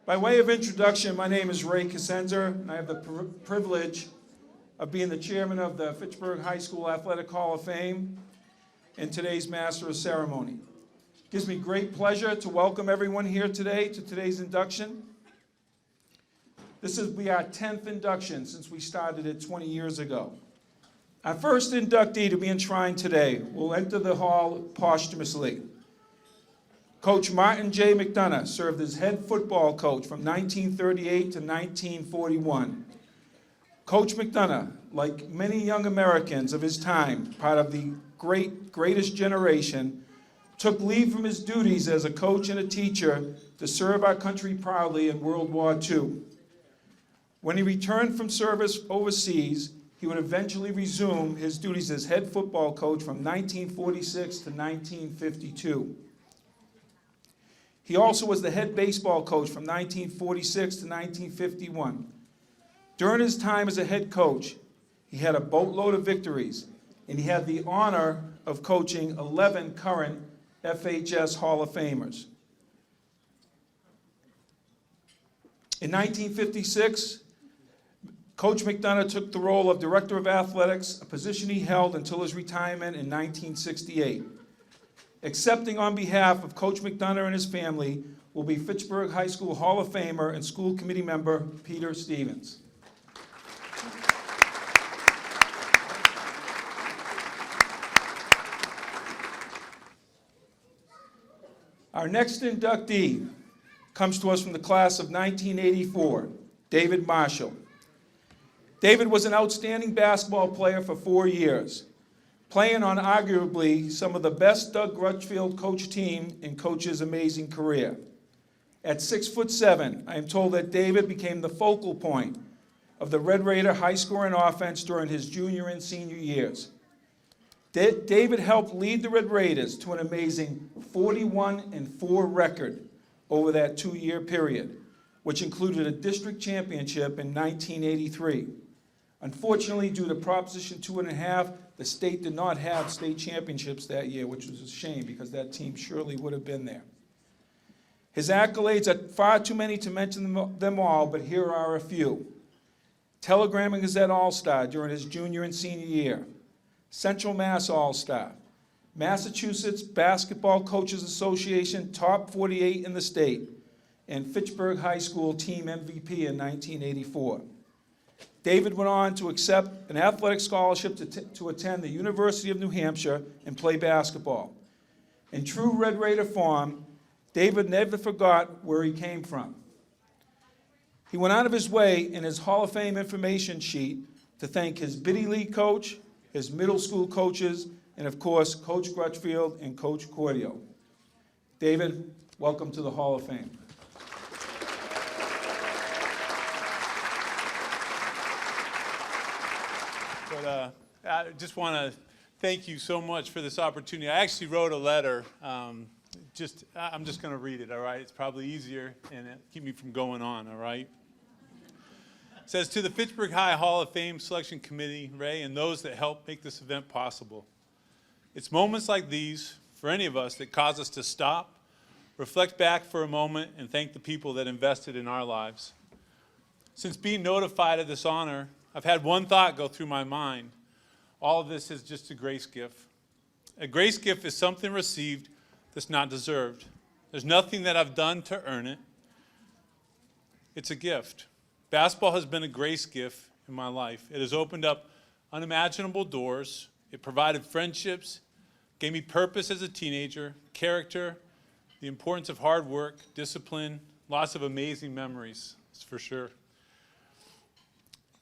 By way of introduction, my name is Ray Cosenza, and I have the privilege of being the chairman of the Fitchburg High School Athletic Hall of Fame and today's Master of Ceremony. It gives me great pleasure to welcome everyone here today to today's induction. This will be our 10th induction since we started it 20 years ago. Our first inductee to be enshrined today will enter the hall posthumously. Coach Martin J. McDonough served as head football coach from 1938 to 1941. Coach McDonough, like many young Americans of his time, part of the greatest generation, took leave from his duties as a coach and a teacher to serve our country proudly in World War II. When he returned from service overseas, he would eventually resume his duties as head football coach from 1946 to 1952. He also was the head baseball coach from 1946 to 1951. During his time as a head coach, he had a boatload of victories, and he had the honor of coaching 11 current FHS Hall of Famers. In 1956, Coach McDonough took the role of Director of Athletics, a position he held until his retirement in 1968. Accepting on behalf of Coach McDonough and his family will be Fitchburg High School Hall of Famer and school committee member Peter Stevens. Our next inductee comes to us from the class of 1984, David Marshall. David was an outstanding basketball player for 4 years, playing on arguably some of the best Doug Crutchfield coach team in Coach's amazing career. At 6'7", I am told that David became the focal point of the Red Raider high-scoring offense during his junior and senior years. David helped lead the Red Raiders to an amazing 41-4 record over that 2-year period, which included a district championship in 1983. Unfortunately, due to Proposition 2.5, the state did not have state championships that year, which was a shame because that team surely would have been there. His accolades are far too many to mention them all, but here are a few. Telegram and Gazette All-Star during his junior and senior year. Central Mass All-Star. Massachusetts Basketball Coaches Association Top 48 in the state. And Fitchburg High School Team MVP in 1984. David went on to accept an athletic scholarship to attend the University of New Hampshire and play basketball. In true Red Raider form, David never forgot where he came from. He went out of his way in his Hall of Fame information sheet to thank his Biddy League coach, his middle school coaches, and of course, Coach Crutchfield and Coach Cordio. David, welcome to the Hall of Fame. But I just want to thank you so much for this opportunity. I actually wrote a letter. I'm just going to read it, all right? It's probably easier and keep me from going on, all right? It says, to the Fitchburg High Hall of Fame Selection Committee, Ray, and those that helped make this event possible. It's moments like these, for any of us, that cause us to stop, reflect back for a moment, and thank the people that invested in our lives. Since being notified of this honor, I've had one thought go through my mind. All of this is just a grace gift. A grace gift is something received that's not deserved. There's nothing that I've done to earn it. It's a gift. Basketball has been a grace gift in my life. It has opened up unimaginable doors. It provided friendships, gave me purpose as a teenager, character, the importance of hard work, discipline, lots of amazing memories, that's for sure.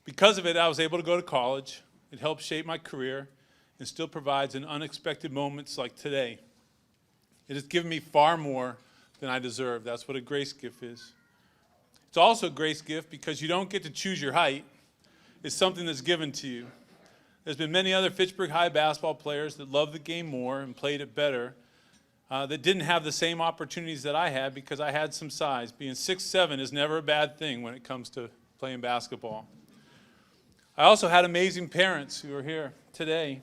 Because of it, I was able to go to college. It helped shape my career and still provides in unexpected moments like today. It has given me far more than I deserve. That's what a grace gift is. It's also a grace gift because you don't get to choose your height. It's something that's given to you. There's been many other Fitchburg High basketball players that loved the game more and played it better that didn't have the same opportunities that I had because I had some size. Being 6'7" is never a bad thing when it comes to playing basketball. I also had amazing parents who are here today,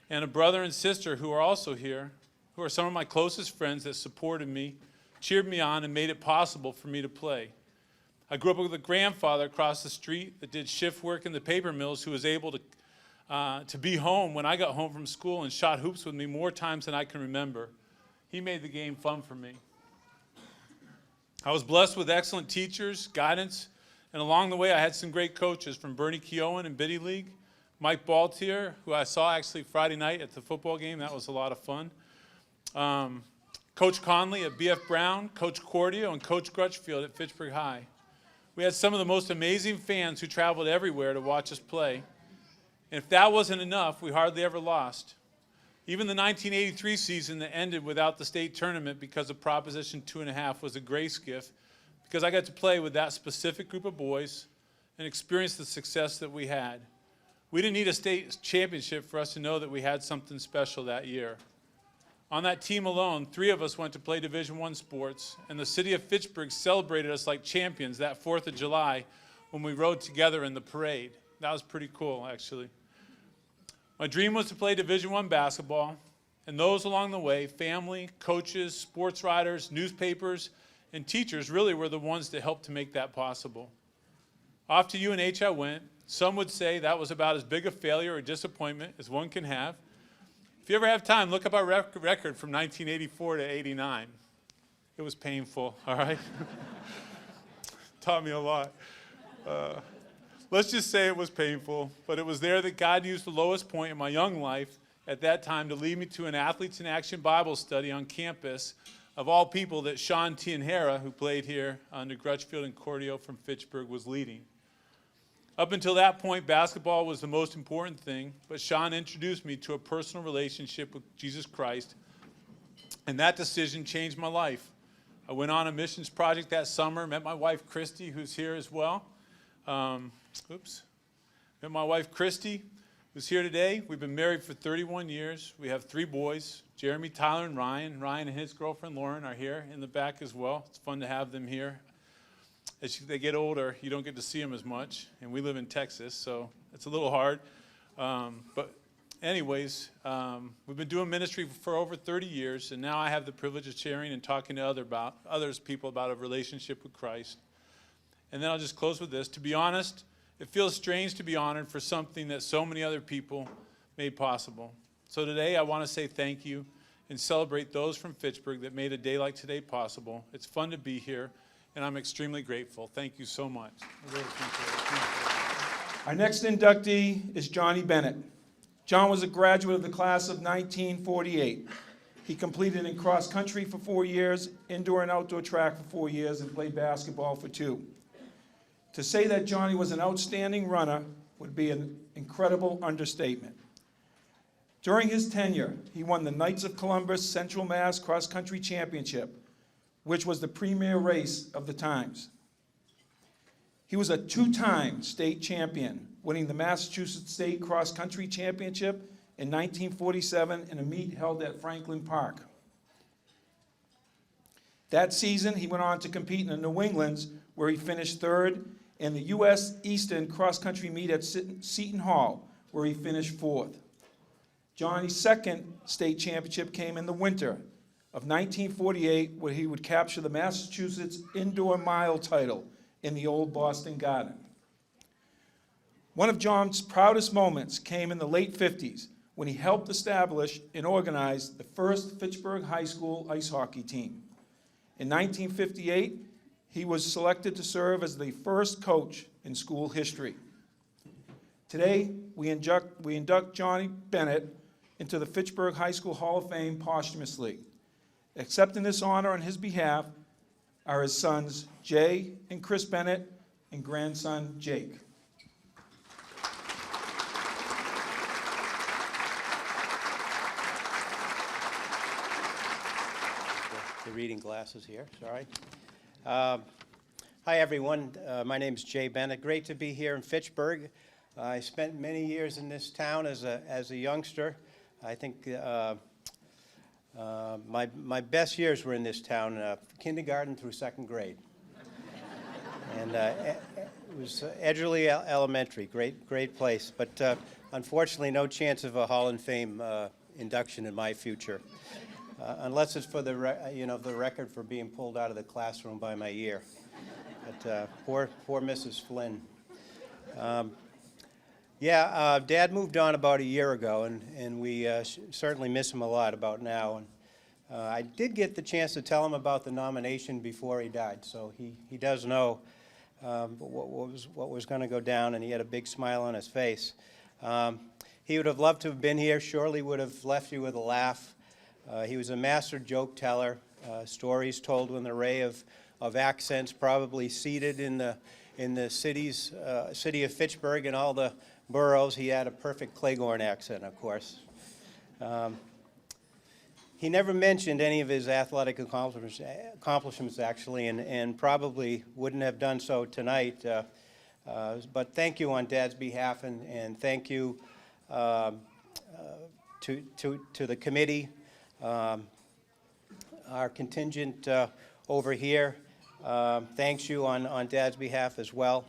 and a brother and sister who are also here, who are some of my closest friends that supported me cheered me on, and made it possible for me to play. I grew up with a grandfather across the street that did shift work in the paper mills who was able to be home when I got home from school and shot hoops with me more times than I can remember. He made the game fun for me. I was blessed with excellent teachers, guidance, and along the way I had some great coaches from Bernie Keown in Biddy League, Mike Baltier, who I saw actually Friday night at the football game. That was a lot of fun. Coach Conley at BF Brown, Coach Cordio, and Coach Crutchfield at Fitchburg High. We had some of the most amazing fans who traveled everywhere to watch us play. And if that wasn't enough, we hardly ever lost. Even the 1983 season that ended without the state tournament because of Proposition 2.5 was a grace gift because I got to play with that specific group of boys and experience the success that we had. We didn't need a state championship for us to know that we had something special that year. On that team alone, 3 of us went to play Division I sports, and the city of Fitchburg celebrated us like champions that 4th of July when we rode together in the parade. That was pretty cool, actually. My dream was to play Division I basketball, and those along the way, family, coaches, sports writers, newspapers, and teachers really were the ones that helped to make that possible. Off to UNH I went. Some would say that was about as big a failure or disappointment as one can have. If you ever have time, look up our record from 1984 to 89. It was painful, all right? Taught me a lot. Let's just say it was painful, but it was there that God used the lowest point in my young life at that time to lead me to an Athletes in Action Bible study on campus, of all people that Sean Tianhera, who played here under Crutchfield and Cordio from Fitchburg, was leading. Up until that point, basketball was the most important thing, but Sean introduced me to a personal relationship with Jesus Christ, and that decision changed my life. I went on a missions project that summer, met my wife, Christy, who's here as well. Met my wife, Christy, who's here today. We've been married for 31 years. We have 3 boys, Jeremy, Tyler, and Ryan. Ryan and his girlfriend, Lauren, are here in the back as well. It's fun to have them here. As they get older, you don't get to see them as much, and we live in Texas, so it's a little hard. But anyways, we've been doing ministry for over 30 years, and now I have the privilege of sharing and talking to people about a relationship with Christ. And then I'll just close with this. To be honest, it feels strange to be honored for something that so many other people made possible. So today I want to say thank you and celebrate those from Fitchburg that made a day like today possible. It's fun to be here, and I'm extremely grateful. Thank you so much. I really appreciate it. Our next inductee is Johnny Bennett. John was a graduate of the class of 1948. He completed in cross country for 4 years, indoor and outdoor track for 4 years, and played basketball for 2. To say that Johnny was an outstanding runner would be an incredible understatement. During his tenure, he won the Knights of Columbus Central Mass Cross Country Championship, which was the premier race of the times. He was a 2-time state champion, winning the Massachusetts State Cross Country Championship in 1947 in a meet held at Franklin Park. That season, he went on to compete in the New Englands, where he finished 3rd, and the U.S. Eastern Cross Country meet at Seton Hall, where he finished 4th. Johnny's second state championship came in the winter of 1948, where he would capture the Massachusetts Indoor Mile title in the old Boston Garden. One of John's proudest moments came in the late 50s, when he helped establish and organize the first Fitchburg High School ice hockey team. In 1958, he was selected to serve as the first coach in school history. Today, we induct Johnny Bennett into the Fitchburg High School Hall of Fame posthumously. Accepting this honor on his behalf are his sons, Jay and Chris Bennett, and grandson, Jake. The reading glasses here, sorry. Hi, everyone. My name is Jay Bennett. Great to be here in Fitchburg. I spent many years in this town as a youngster. I think my best years were in this town, kindergarten through 2nd grade. And it was Edgerly Elementary, great place. But unfortunately, no chance of a Hall of Fame induction in my future. unless it's for the record for being pulled out of the classroom by my ear. But poor Mrs. Flynn. Dad moved on about a year ago, and we certainly miss him a lot about now. And I did get the chance to tell him about the nomination before he died, so he does know what was going to go down, and he had a big smile on his face. He would have loved to have been here. Surely would have left you with a laugh. He was a master joke teller. Stories told with an array of accents, probably seated in the city of Fitchburg and all the boroughs. He had a perfect Claiborne accent, of course. He never mentioned any of his athletic accomplishments actually, and probably wouldn't have done so tonight. But thank you on Dad's behalf, and thank you to the committee, our contingent over here. Thanks you on Dad's behalf as well.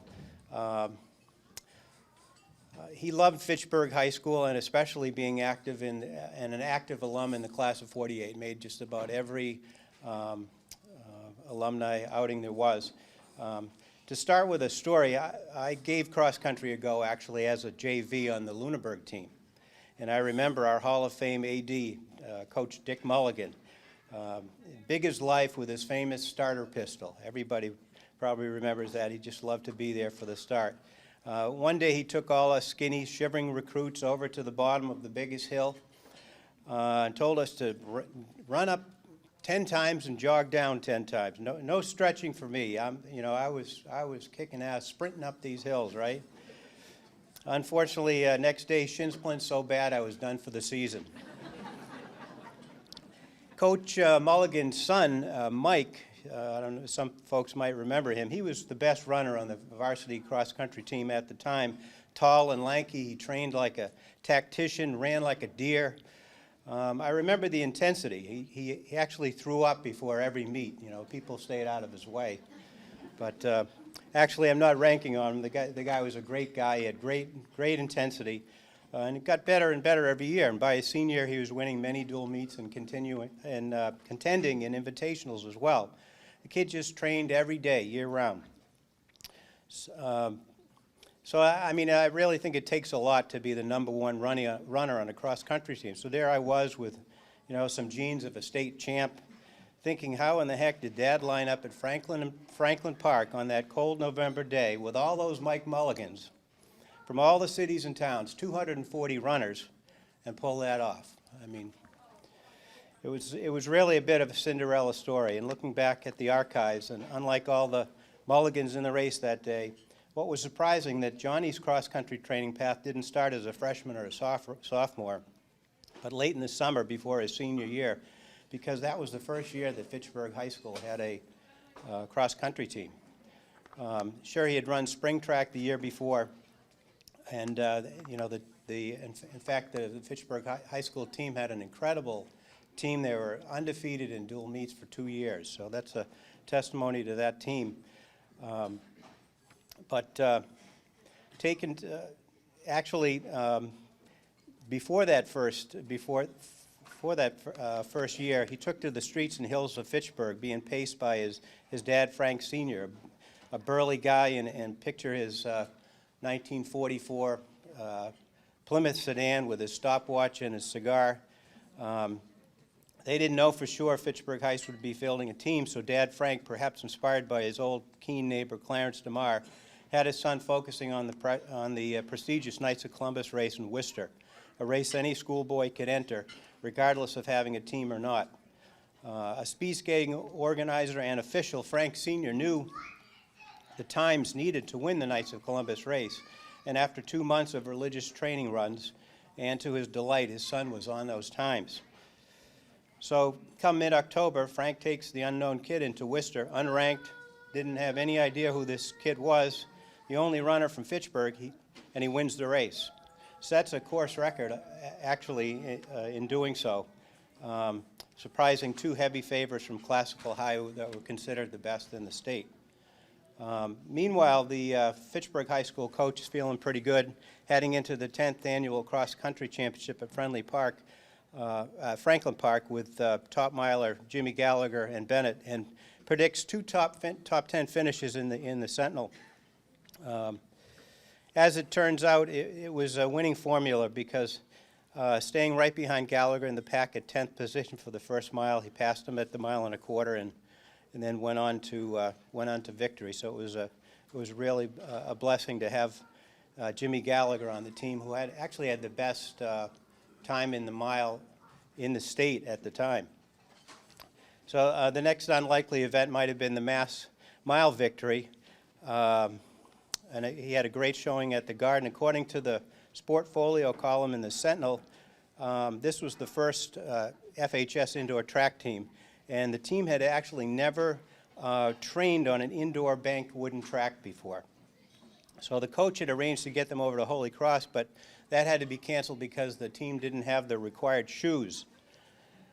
He loved Fitchburg High School, and especially being active and an active alum in the class of '48. Made just about every alumni outing there was. To start with a story, I gave cross country a go actually as a JV on the Lunenburg team. And I remember our Hall of Fame AD, Coach Dick Mulligan, big as life with his famous starter pistol. Everybody probably remembers that. He just loved to be there for the start. One day he took all us skinny, shivering recruits over to the bottom of the biggest hill and told us to run up 10 times and jog down 10 times. No stretching for me. I was kicking ass, sprinting up these hills, right? Unfortunately, next day, shin splints so bad I was done for the season. Coach Mulligan's son, Mike, I don't know, some folks might remember him. He was the best runner on the varsity cross-country team at the time. Tall and lanky, he trained like a tactician, ran like a deer. I remember the intensity. He actually threw up before every meet. People stayed out of his way. But actually, I'm not ranking on him. The guy was a great guy. He had great intensity. And it got better and better every year. And by his senior year, he was winning many dual meets and contending in invitationals as well. The kid just trained every day, year-round. So I really think it takes a lot to be the #1 runner on a cross-country team. So there I was with, some genes of a state champ, thinking, how in the heck did Dad line up at Franklin Park on that cold November day with all those Mike Mulligans from all the cities and towns, 240 runners, and pull that off? It was really a bit of a Cinderella story. And looking back at the archives, and unlike all the Mulligans in the race that day, what was surprising that Johnny's cross-country training path didn't start as a freshman or a sophomore, but late in the summer before his senior year, because that was the first year that Fitchburg High School had a cross-country team. Sure, he had run spring track the year before, and in fact, the Fitchburg High School team had an incredible team. They were undefeated in dual meets for 2 years, so that's a testimony to that team. Before that first year, he took to the streets and hills of Fitchburg, being paced by his dad, Frank Sr., a burly guy, and picture his 1944 Plymouth sedan with his stopwatch and his cigar. They didn't know for sure Fitchburg High School would be fielding a team, so Dad Frank, perhaps inspired by his old keen neighbor Clarence DeMar, had his son focusing on the prestigious Knights of Columbus race in Worcester, a race any schoolboy could enter, regardless of having a team or not. A speed skating organizer and official, Frank Sr. knew the times needed to win the Knights of Columbus race, and after 2 months of religious training runs, and to his delight, his son was on those times. So come mid-October, Frank takes the unknown kid into Worcester, unranked, didn't have any idea who this kid was, the only runner from Fitchburg, and he wins the race. Sets a course record, actually, in doing so, surprising 2 heavy favorites from Classical High that were considered the best in the state. Meanwhile, the Fitchburg High School coach is feeling pretty good, heading into the 10th annual cross-country championship at Friendly Park. Franklin Park with top miler Jimmy Gallagher and Bennett, and predicts two top 10 finishes in the Sentinel. As it turns out, it was a winning formula because staying right behind Gallagher in the pack at 10th position for the first mile, he passed him at the 1.25 miles and then went on to victory. So it was really a blessing to have Jimmy Gallagher on the team, who actually had the best time in the mile in the state at the time. So the next unlikely event might have been the mass mile victory. And he had a great showing at the Garden. According to the Sportfolio column in the Sentinel, this was the first FHS indoor track team. And the team had actually never trained on an indoor banked wooden track before. So the coach had arranged to get them over to Holy Cross, but that had to be canceled because the team didn't have the required shoes.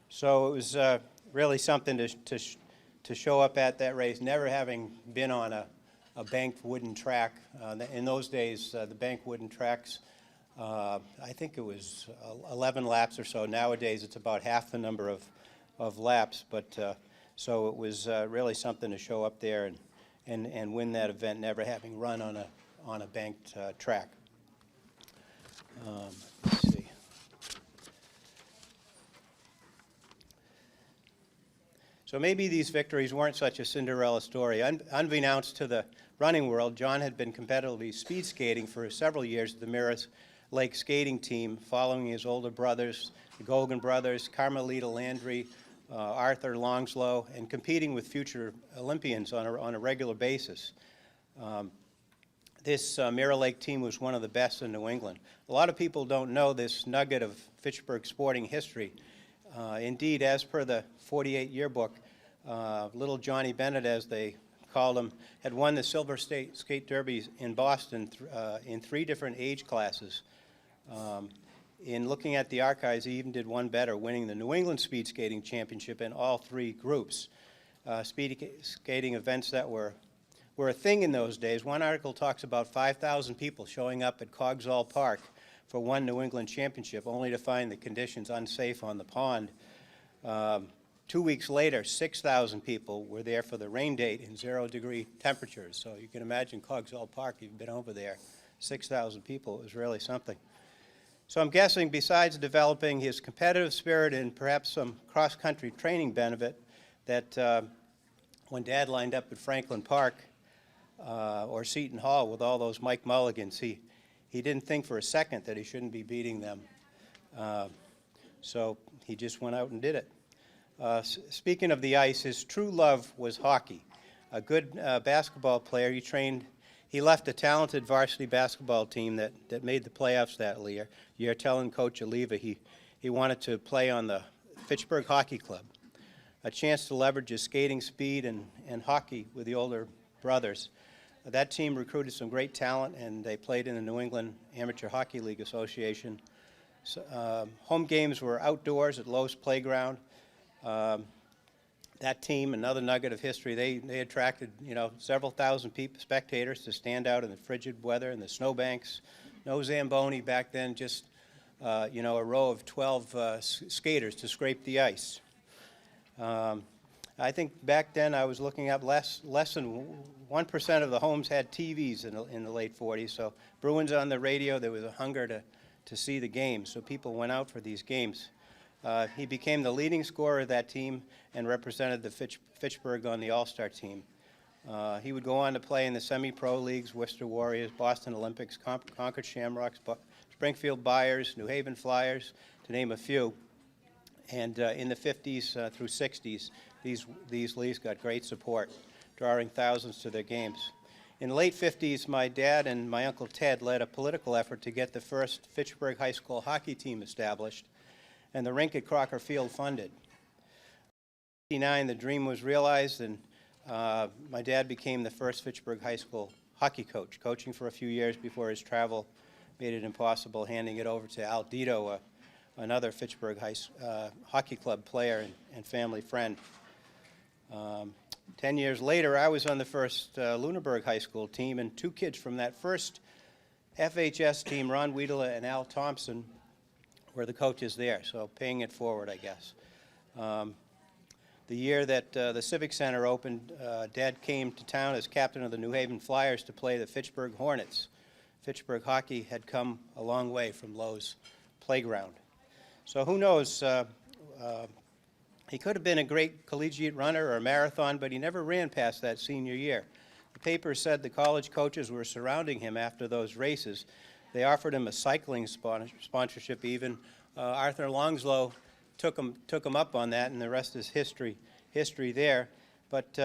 So it was really something to show up at that race, never having been on a banked wooden track. In those days, the banked wooden tracks, I think it was 11 laps or so. Nowadays, it's about half the number of laps. But so it was really something to show up there and win that event, never having run on a banked track. Let's see. So maybe these victories weren't such a Cinderella story. Unbeknownst to the running world, John had been competitively speed skating for several years at the Mirror Lake skating team, following his older brothers, the Gogan brothers, Carmelita Landry, Arthur Longslow, and competing with future Olympians on a regular basis. This Mirror Lake team was one of the best in New England. A lot of people don't know this nugget of Fitchburg sporting history. Indeed, as per the 48 yearbook, little Johnny Bennett, as they called him, had won the Silver State Skate Derby in Boston in 3 different age classes. In looking at the archives, he even did one better, winning the New England Speed Skating Championship in all 3 groups. Speed skating events that were a thing in those days. One article talks about 5,000 people showing up at Coggeshall Park for one New England championship, only to find the conditions unsafe on the pond. 2 weeks later, 6,000 people were there for the rain date in 0-degree temperatures. So you can imagine Coggeshall Park, you've been over there, 6,000 people. It was really something. So I'm guessing besides developing his competitive spirit and perhaps some cross-country training benefit, that when Dad lined up at Franklin Park or Seton Hall with all those Mike Mulligans, he didn't think for a second that he shouldn't be beating them. So he just went out and did it. Speaking of the ice, his true love was hockey. A good basketball player, he left a talented varsity basketball team that made the playoffs that year, telling Coach Oliva he wanted to play on the Fitchburg Hockey Club. A chance to leverage his skating speed and hockey with the older brothers. That team recruited some great talent, and they played in the New England Amateur Hockey League Association. So, home games were outdoors at Lowe's Playground. That team, another nugget of history, they attracted several thousand spectators to stand out in the frigid weather and the snowbanks. No Zamboni back then, just a row of 12 skaters to scrape the ice. I think back then I was looking up less than 1% of the homes had TVs in the late 40s. So Bruins on the radio, there was a hunger to see the games. So people went out for these games. He became the leading scorer of that team and represented the Fitchburg on the All-Star team. He would go on to play in the semi-pro leagues, Worcester Warriors, Boston Olympics, Concord Shamrocks, Springfield Buyers, New Haven Flyers, to name a few. And in the 50s through 60s, these leagues got great support, drawing thousands to their games. In the late 50s, my dad and my Uncle Ted led a political effort to get the first Fitchburg High School hockey team established, and the rink at Crocker Field funded. In 1959, the dream was realized, and my dad became the first Fitchburg High School hockey coach, coaching for a few years before his travel made it impossible, handing it over to Al Dito, another Fitchburg Hockey Club player and family friend. 10 years later, I was on the first Lunenburg High School team, and 2 kids from that first FHS team, Ron Wiedela and Al Thompson, were the coaches there, so paying it forward, I guess. The year that the Civic Center opened, Dad came to town as captain of the New Haven Flyers to play the Fitchburg Hornets. Fitchburg hockey had come a long way from Lowe's playground. So who knows, he could have been a great collegiate runner or a marathon, but he never ran past that senior year. The paper said the college coaches were surrounding him after those races. They offered him a cycling sponsorship even. Arthur Longslow took him up on that, and the rest is history there. But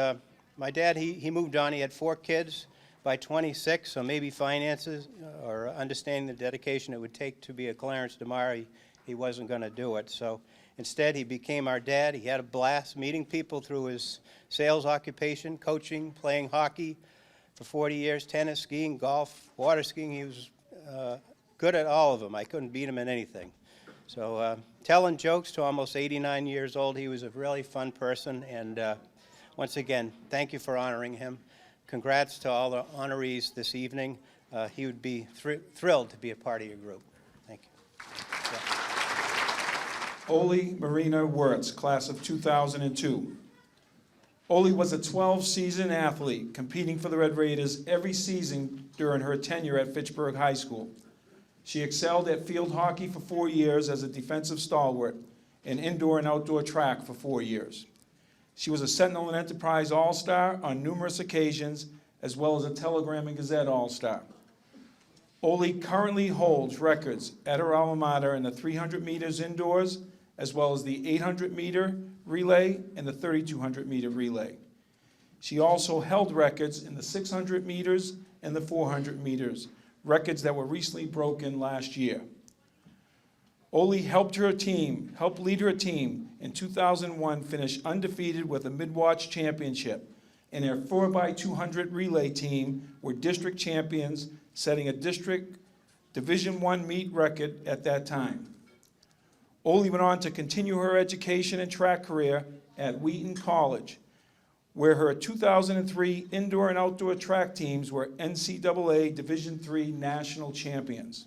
my dad, he moved on. He had 4 kids by 26, so maybe finances or understanding the dedication it would take to be a Clarence DeMar, he wasn't going to do it. So instead, he became our dad. He had a blast meeting people through his sales occupation, coaching, playing hockey for 40 years, tennis, skiing, golf, water skiing. He was good at all of them. I couldn't beat him in anything. So telling jokes to almost 89 years old, he was a really fun person. And once again, thank you for honoring him. Congrats to all the honorees this evening. He would be thrilled to be a part of your group. Thank you. Yeah. Oli Marina Wirtz, class of 2002. Oli was a 12-season athlete, competing for the Red Raiders every season during her tenure at Fitchburg High School. She excelled at field hockey for 4 years as a defensive stalwart and indoor and outdoor track for 4 years. She was a Sentinel and Enterprise All-Star on numerous occasions, as well as a Telegram and Gazette All-Star. Oli currently holds records at her alma mater in the 300 meters indoors, as well as the 800-meter relay and the 3,200-meter relay. She also held records in the 600 meters and the 400 meters, records that were recently broken last year. Oli helped lead her team in 2001 finish undefeated with a mid-watch championship, and their 4x200 relay team were district champions, setting a district Division I meet record at that time. Oli went on to continue her education and track career at Wheaton College, where her 2003 indoor and outdoor track teams were NCAA Division III national champions.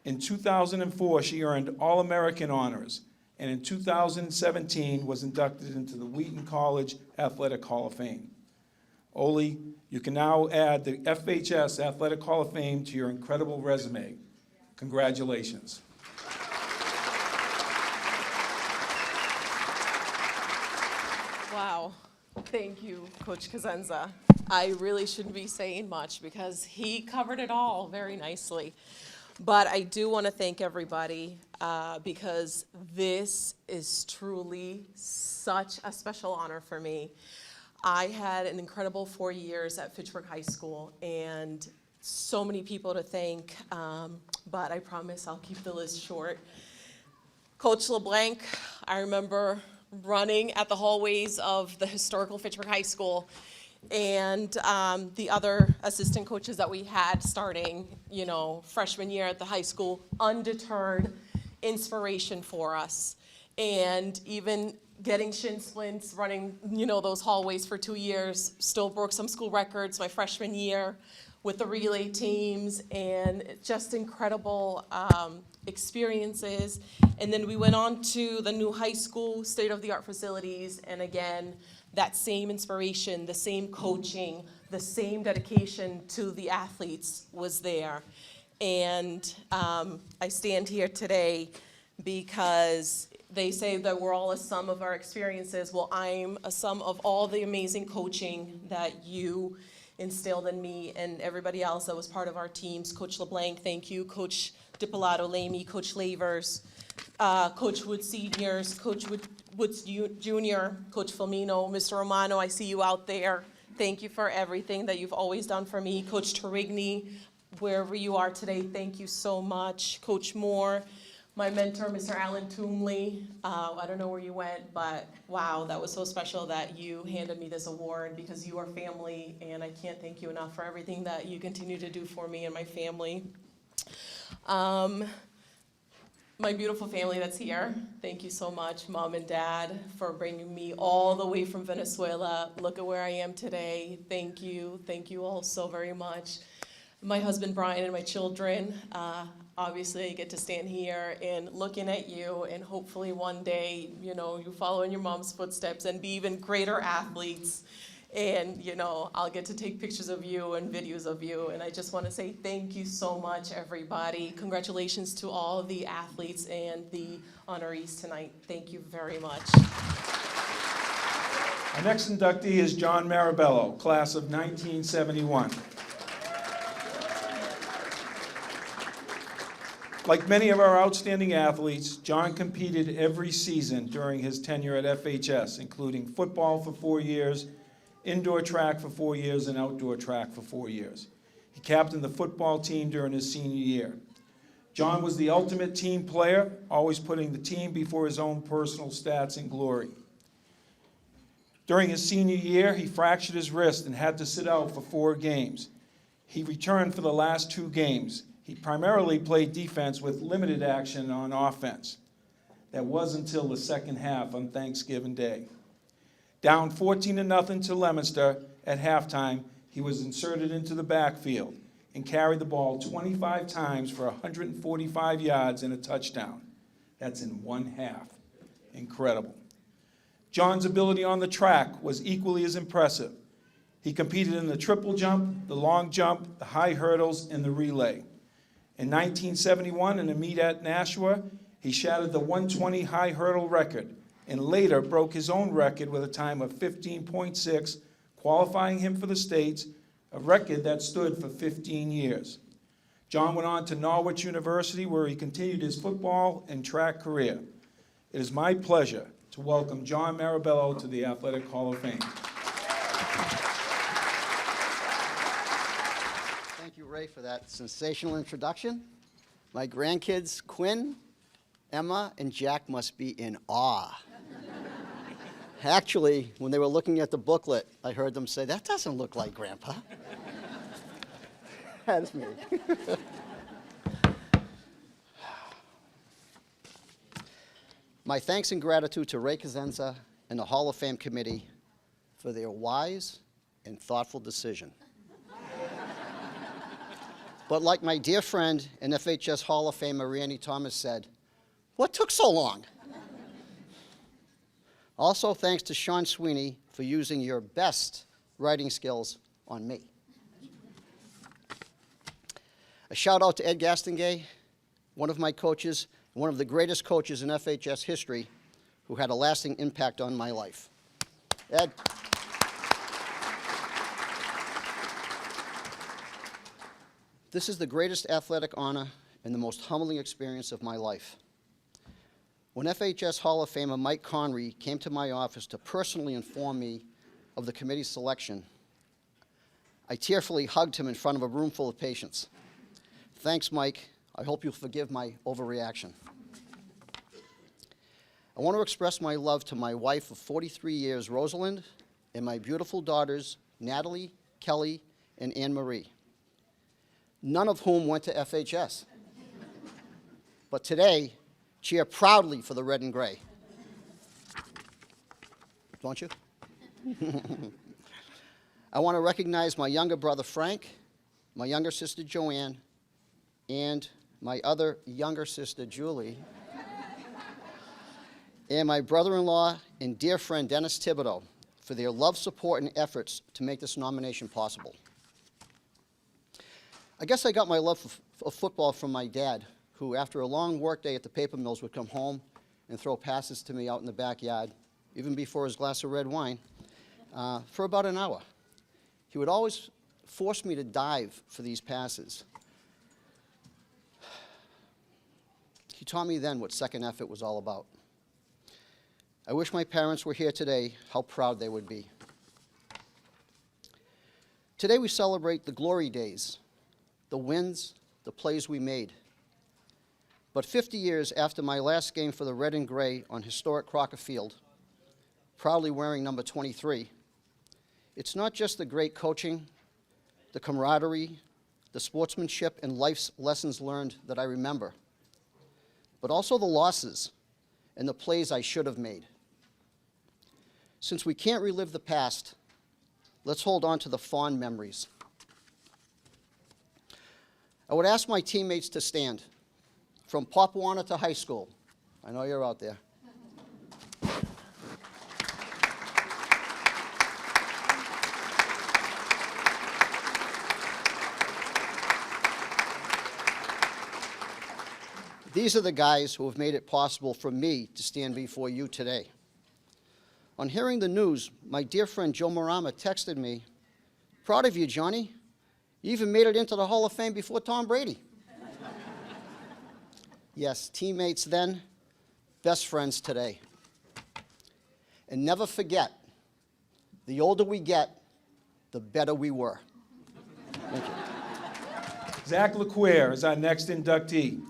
In 2004, she earned All-American honors, and in 2017 was inducted into the Wheaton College Athletic Hall of Fame. Oli, you can now add the FHS Athletic Hall of Fame to your incredible resume. Congratulations. Wow. Thank you, Coach Cosenza. I really shouldn't be saying much because he covered it all very nicely. But I do want to thank everybody because this is truly such a special honor for me. I had an incredible 4 years at Fitchburg High School and so many people to thank, but I promise I'll keep the list short. Coach LeBlanc, I remember running at the hallways of the historical Fitchburg High School, and the other assistant coaches that we had starting, freshman year at the high school, undeterred inspiration for us. And even getting shin splints, running, those hallways for 2 years, still broke some school records my freshman year with the relay teams, and just incredible experiences. And then we went on to the new high school, state-of-the-art facilities, and again, that same inspiration, the same coaching, the same dedication to the athletes was there. And I stand here today because they say that we're all a sum of our experiences. Well, I'm a sum of all the amazing coaching that you instilled in me and everybody else that was part of our teams. Coach LeBlanc, thank you. Coach DiPilato, Lamy, Coach Lavers, Coach Wood Seniors, Coach Woods Jr., Coach Filmino, Mr. Romano, I see you out there. Thank you for everything that you've always done for me. Coach Torigny, wherever you are today, thank you so much. Coach Moore, my mentor, Mr. Alan Toomley, I don't know where you went, but wow, that was so special that you handed me this award because you are family, and I can't thank you enough for everything that you continue to do for me and my family. My beautiful family that's here, thank you so much, Mom and Dad, for bringing me all the way from Venezuela. Look at where I am today. Thank you all so very much. my husband Brian and my children. Obviously, I get to stand here and looking at you, and hopefully one day, you know, you follow in your mom's footsteps and be even greater athletes. And, you know, I'll get to take pictures of you and videos of you. And I just want to say thank you so much, everybody. Congratulations to all of the athletes and the honorees tonight. Thank you very much. Our next inductee is John Marabello, class of 1971. Like many of our outstanding athletes, John competed every season during his tenure at FHS, including football for 4 years, indoor track for 4 years, and outdoor track for 4 years. He captained the football team during his senior year. John was the ultimate team player, always putting the team before his own personal stats and glory. During his senior year, he fractured his wrist and had to sit out for 4 games. He returned for the last 2 games. He primarily played defense with limited action on offense. That was until the second half on Thanksgiving Day. Down 14-0 to Leominster at halftime, he was inserted into the backfield and carried the ball 25 times for 145 yards and a touchdown. That's in one half. Incredible. John's ability on the track was equally as impressive. He competed in the triple jump, the long jump, the high hurdles, and the relay. In 1971, in a meet at Nashua, he shattered the 120 high hurdle record and later broke his own record with a time of 15.6, qualifying him for the States, a record that stood for 15 years. John went on to Norwich University, where he continued his football and track career. It is my pleasure to welcome John Marabello to the Athletic Hall of Fame. Thank you, Ray, for that sensational introduction. My grandkids, Quinn, Emma, and Jack must be in awe. Actually, when they were looking at the booklet, I heard them say, "That doesn't look like Grandpa." That's me. My thanks and gratitude to Ray Cosenza and the Hall of Fame committee for their wise and thoughtful decision. But like my dear friend and FHS Hall of Famer Randy Thomas said, what took so long? Also, thanks to Sean Sweeney for using your best writing skills on me. A shout out to Ed Gastingay, one of my coaches, one of the greatest coaches in FHS history, who had a lasting impact on my life. Ed. This is the greatest athletic honor and the most humbling experience of my life. When FHS Hall of Famer Mike Connery came to my office to personally inform me of the committee's selection, I tearfully hugged him in front of a room full of patients. Thanks, Mike. I hope you'll forgive my overreaction. I want to express my love to my wife of 43 years, Rosalind, and my beautiful daughters, Natalie, Kelly, and Anne Marie, none of whom went to FHS. But today, cheer proudly for the red and gray. Don't you? I want to recognize my younger brother, Frank, my younger sister, Joanne, and my other younger sister, Julie, and my brother-in-law and dear friend, Dennis Thibodeau, for their love, support, and efforts to make this nomination possible. I guess I got my love of football from my dad, who, after a long workday at the paper mills, would come home and throw passes to me out in the backyard, even before his glass of red wine, for about an hour. He would always force me to dive for these passes. He taught me then what second effort was all about. I wish my parents were here today, how proud they would be. Today we celebrate the glory days, the wins, the plays we made. But 50 years after my last game for the red and gray on historic Crocker Field, proudly wearing number 23, it's not just the great coaching, the camaraderie, the sportsmanship, and life's lessons learned that I remember, but also the losses and the plays I should have made. Since we can't relive the past, let's hold on to the fond memories. I would ask my teammates to stand, from Pop Warner to high school. I know you're out there. These are the guys who have made it possible for me to stand before you today. On hearing the news, my dear friend Joe Marama texted me, "Proud of you, Johnny. You even made it into the Hall of Fame before Tom Brady." Yes, teammates then, best friends today. And never forget, the older we get, the better we were. Thank you. Zach LeQuire is our next inductee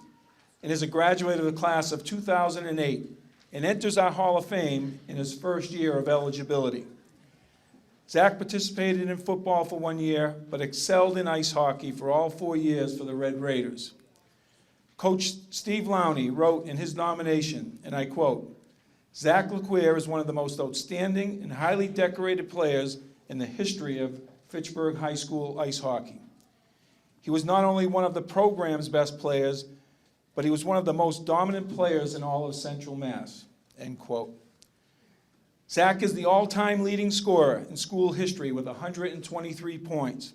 and is a graduate of the class of 2008 and enters our Hall of Fame in his first year of eligibility. Zach participated in football for 1 year, but excelled in ice hockey for all 4 years for the Red Raiders. Coach Steve Lowney wrote in his nomination, and I quote, "Zach LeQuire is one of the most outstanding and highly decorated players in the history of Fitchburg High School ice hockey. He was not only one of the program's best players, but he was one of the most dominant players in all of Central Mass," end quote. Zach is the all-time leading scorer in school history with 123 points.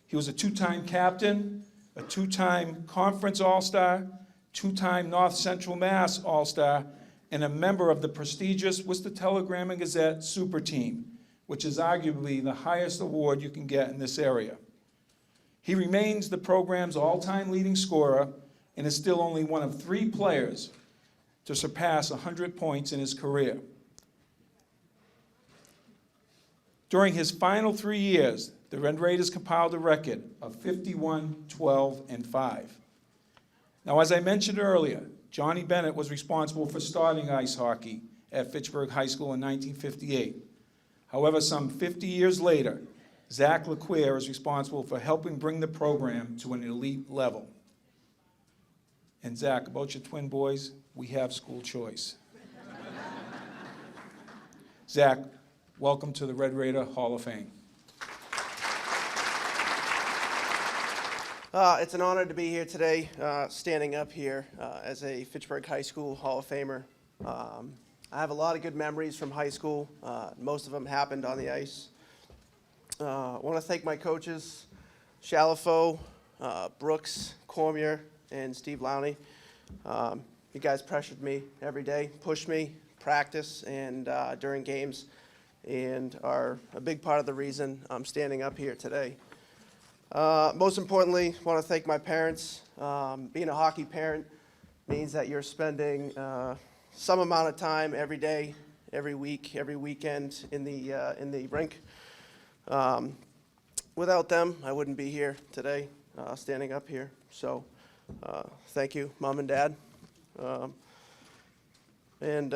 He was a two-time captain, a two-time conference All-Star, two-time North Central Mass All-Star, and a member of the prestigious Worcester Telegram and Gazette Super Team, which is arguably the highest award you can get in this area. He remains the program's all-time leading scorer and is still only one of 3 players to surpass 100 points in his career. During his final 3 years, the Red Raiders compiled a record of 51, 12, and 5. Now, as I mentioned earlier, Johnny Bennett was responsible for starting ice hockey at Fitchburg High School in 1958. However, some 50 years later, Zach LeQuire is responsible for helping bring the program to an elite level. And Zach, about your twin boys, we have school choice. Zach, welcome to the Red Raider Hall of Fame. It's an honor to be here today, standing up here as a Fitchburg High School Hall of Famer. I have a lot of good memories from high school. Most of them happened on the ice. I want to thank my coaches, Shalafo, Brooks, Cormier, and Steve Lowney. You guys pressured me every day, pushed me, practice, and during games, and are a big part of the reason I'm standing up here today. Most importantly, I want to thank my parents. Being a hockey parent means that you're spending some amount of time every day, every week, every weekend in the rink. Without them, I wouldn't be here today, standing up here. So thank you, Mom and Dad. And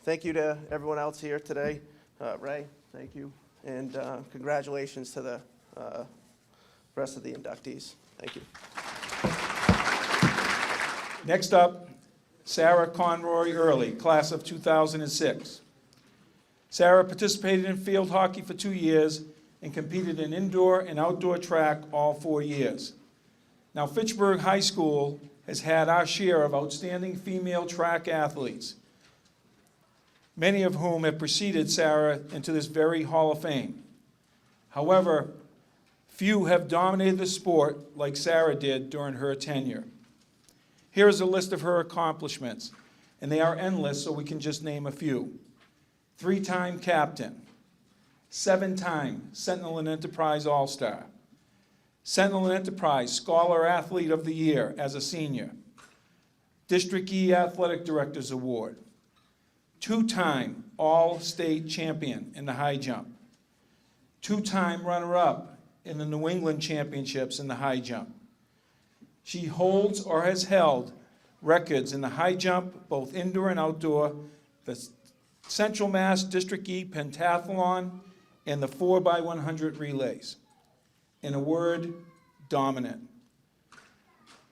thank you to everyone else here today. Ray, thank you. And congratulations to the rest of the inductees. Thank you. Next up, Sarah Conroy Early, class of 2006. Sarah participated in field hockey for 2 years and competed in indoor and outdoor track all 4 years. Now, Fitchburg High School has had our share of outstanding female track athletes, many of whom have preceded Sarah into this very Hall of Fame. However, few have dominated the sport like Sarah did during her tenure. Here is a list of her accomplishments, and they are endless, so we can just name a few. 3-time captain, 7-time Sentinel and Enterprise All-Star, Sentinel and Enterprise Scholar Athlete of the Year as a senior, District E Athletic Directors Award, 2-time All-State Champion in the high jump, 2-time runner-up in the New England Championships in the high jump. She holds or has held records in the high jump, both indoor and outdoor, the Central Mass District E Pentathlon, and the 4x100 relays. In a word, dominant.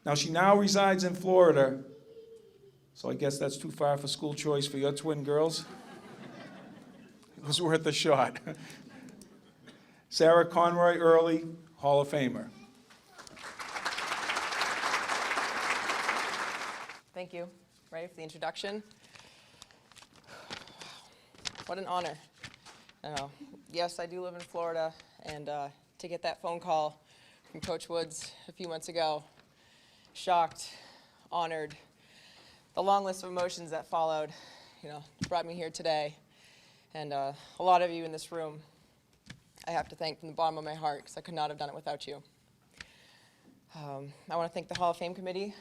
Now, she now resides in Florida, so I guess that's too far for school choice for your twin girls. It was worth a shot. Sarah Conroy Early, Hall of Famer. Thank you. Ready for the introduction? What an honor. Yes, I do live in Florida, and to get that phone call from Coach Woods a few months ago, shocked, honored, the long list of emotions that followed, brought me here today. And a lot of you in this room, I have to thank from the bottom of my heart, because I could not have done it without you. I want to thank the Hall of Fame Committee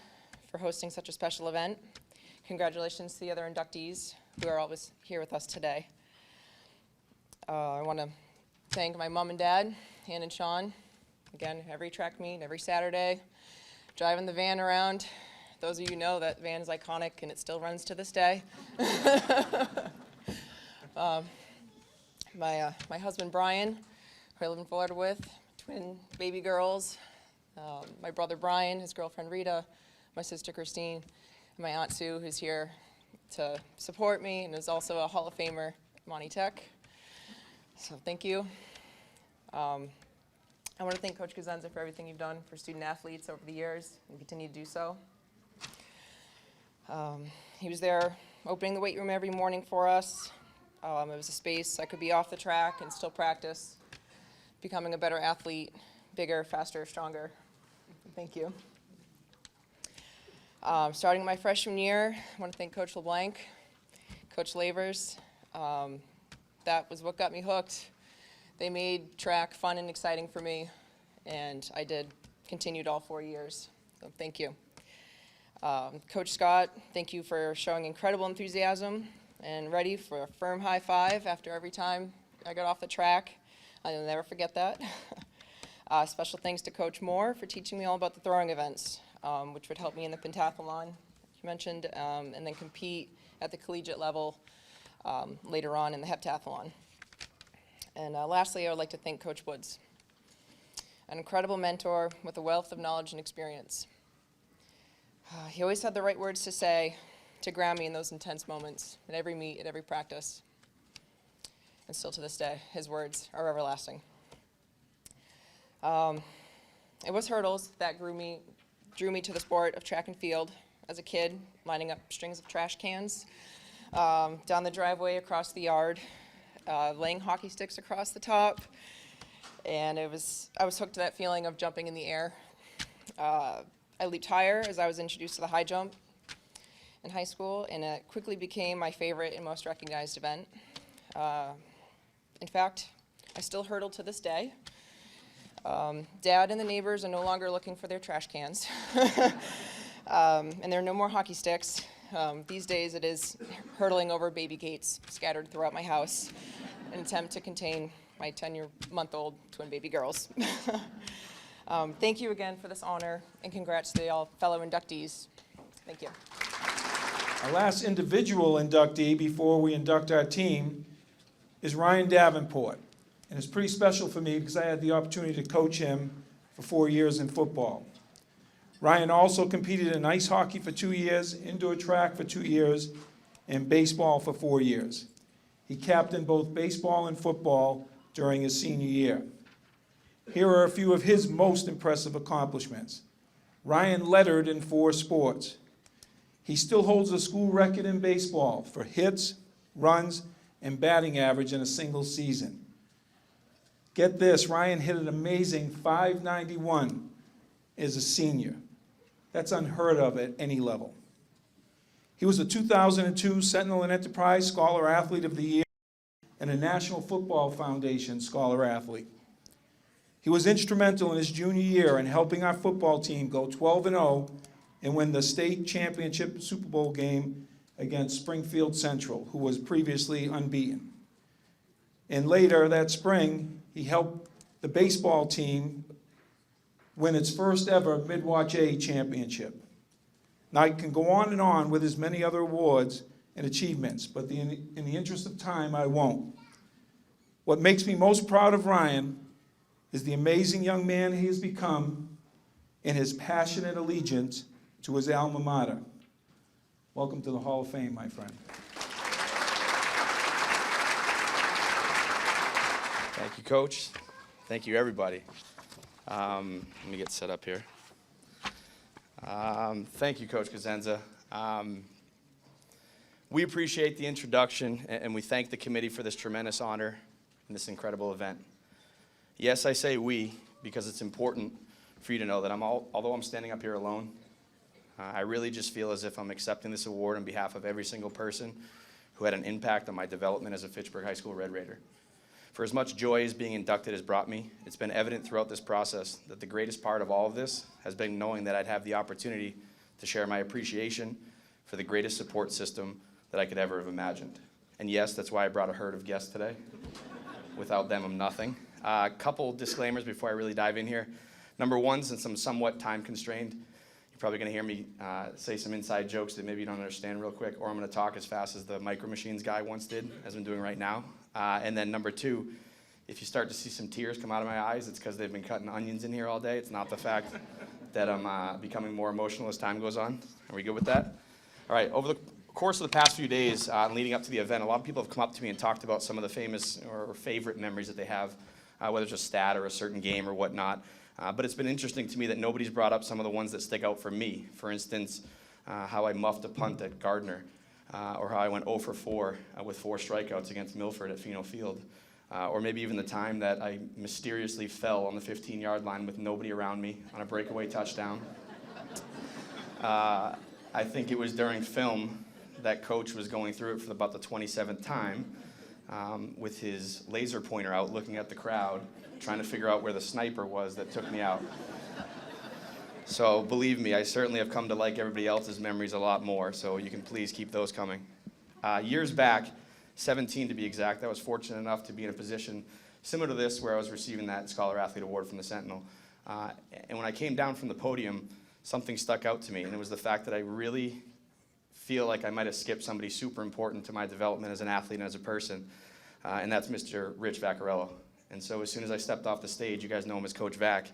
for hosting such a special event. Congratulations to the other inductees who are always here with us today. I want to thank my mom and dad, Ann and Sean. Again, every track meet, every Saturday, driving the van around. Those of you know that van is iconic and it still runs to this day. My husband Brian, who I live in Florida with, twin baby girls, my brother Brian, his girlfriend Rita, my sister Christine, and my Aunt Sue, who's here to support me and is also a Hall of Famer, Monty Tech. So thank you. I want to thank Coach Cosenza for everything you've done for student athletes over the years and continue to do so. He was there opening the weight room every morning for us. It was a space I could be off the track and still practice, becoming a better athlete, bigger, faster, stronger. Thank you. Starting my freshman year, I want to thank Coach LeBlanc, Coach Lavers. That was what got me hooked. They made track fun and exciting for me, and I continued all 4 years, so thank you. Coach Scott, thank you for showing incredible enthusiasm and ready for a firm high five after every time I got off the track. I'll never forget that. Special thanks to Coach Moore for teaching me all about the throwing events, which would help me in the pentathlon, you mentioned, and then compete at the collegiate level later on in the heptathlon. And lastly, I would like to thank Coach Woods, an incredible mentor with a wealth of knowledge and experience. He always had the right words to say to ground me in those intense moments, at every meet, at every practice. And still to this day, his words are everlasting. It was hurdles that drew me to the sport of track and field as a kid, lining up strings of trash cans down the driveway across the yard, laying hockey sticks across the top, and I was hooked to that feeling of jumping in the air. I leaped higher as I was introduced to the high jump in high school, and it quickly became my favorite and most recognized event. In fact, I still hurdle to this day. Dad and the neighbors are no longer looking for their trash cans, and there are no more hockey sticks. These days it is hurdling over baby gates scattered throughout my house in an attempt to contain my 10-month-old twin baby girls. Thank you again for this honor, and congrats to all fellow inductees. Thank you. Our last individual inductee before we induct our team is Ryan Davenport. And it's pretty special for me because I had the opportunity to coach him for 4 years in football. Ryan also competed in ice hockey for 2 years, indoor track for 2 years, and baseball for 4 years. He captained both baseball and football during his senior year. Here are a few of his most impressive accomplishments. Ryan lettered in 4 sports. He still holds a school record in baseball for hits, runs, and batting average in a single season. Get this, Ryan hit an amazing .591 as a senior. That's unheard of at any level. He was a 2002 Sentinel and Enterprise Scholar Athlete of the Year and a National Football Foundation Scholar Athlete. He was instrumental in his junior year in helping our football team go 12-0 and win the state championship Super Bowl game against Springfield Central, who was previously unbeaten. And later that spring, he helped the baseball team win its first ever Midwatch A championship. Now, I can go on and on with his many other awards and achievements, but in the interest of time, I won't. What makes me most proud of Ryan is the amazing young man he has become and his passionate allegiance to his alma mater. Welcome to the Hall of Fame, my friend. Thank you, Coach. Thank you, everybody. Let me get set up here. Thank you, Coach Cosenza. We appreciate the introduction, and we thank the committee for this tremendous honor and this incredible event. Yes, I say we, because it's important for you to know that although I'm standing up here alone, I really just feel as if I'm accepting this award on behalf of every single person who had an impact on my development as a Fitchburg High School Red Raider. For as much joy as being inducted has brought me, it's been evident throughout this process that the greatest part of all of this has been knowing that I'd have the opportunity to share my appreciation for the greatest support system that I could ever have imagined. And yes, that's why I brought a herd of guests today. Without them, I'm nothing. A couple disclaimers before I really dive in here. Number one, since I'm somewhat time constrained, you're probably gonna hear me say some inside jokes that maybe you don't understand real quick, or I'm gonna talk as fast as the Micro Machines guy once did, as I'm doing right now. And then number two, if you start to see some tears come out of my eyes, it's because they've been cutting onions in here all day. It's not the fact that I'm becoming more emotional as time goes on. Are we good with that? All right, over the course of the past few days leading up to the event, a lot of people have come up to me and talked about some of the famous or favorite memories that they have, whether it's a stat or a certain game or whatnot. But it's been interesting to me that nobody's brought up some of the ones that stick out for me. For instance, how I muffed a punt at Gardner, or how I went 0 for 4 with 4 strikeouts against Milford at Pheno Field. Or maybe even the time that I mysteriously fell on the 15-yard line with nobody around me on a breakaway touchdown. I think it was during film that coach was going through it for about the 27th time with his laser pointer out looking at the crowd, trying to figure out where the sniper was that took me out. So believe me, I certainly have come to like everybody else's memories a lot more, so you can please keep those coming. Years back, 17 to be exact, I was fortunate enough to be in a position similar to this where I was receiving that Scholar Athlete Award from the Sentinel. And when I came down from the podium, something stuck out to me, and it was the fact that I really feel like I might have skipped somebody super important to my development as an athlete and as a person, and that's Mr. Rich Vaccarello. And so as soon as I stepped off the stage, you guys know him as Coach Vac,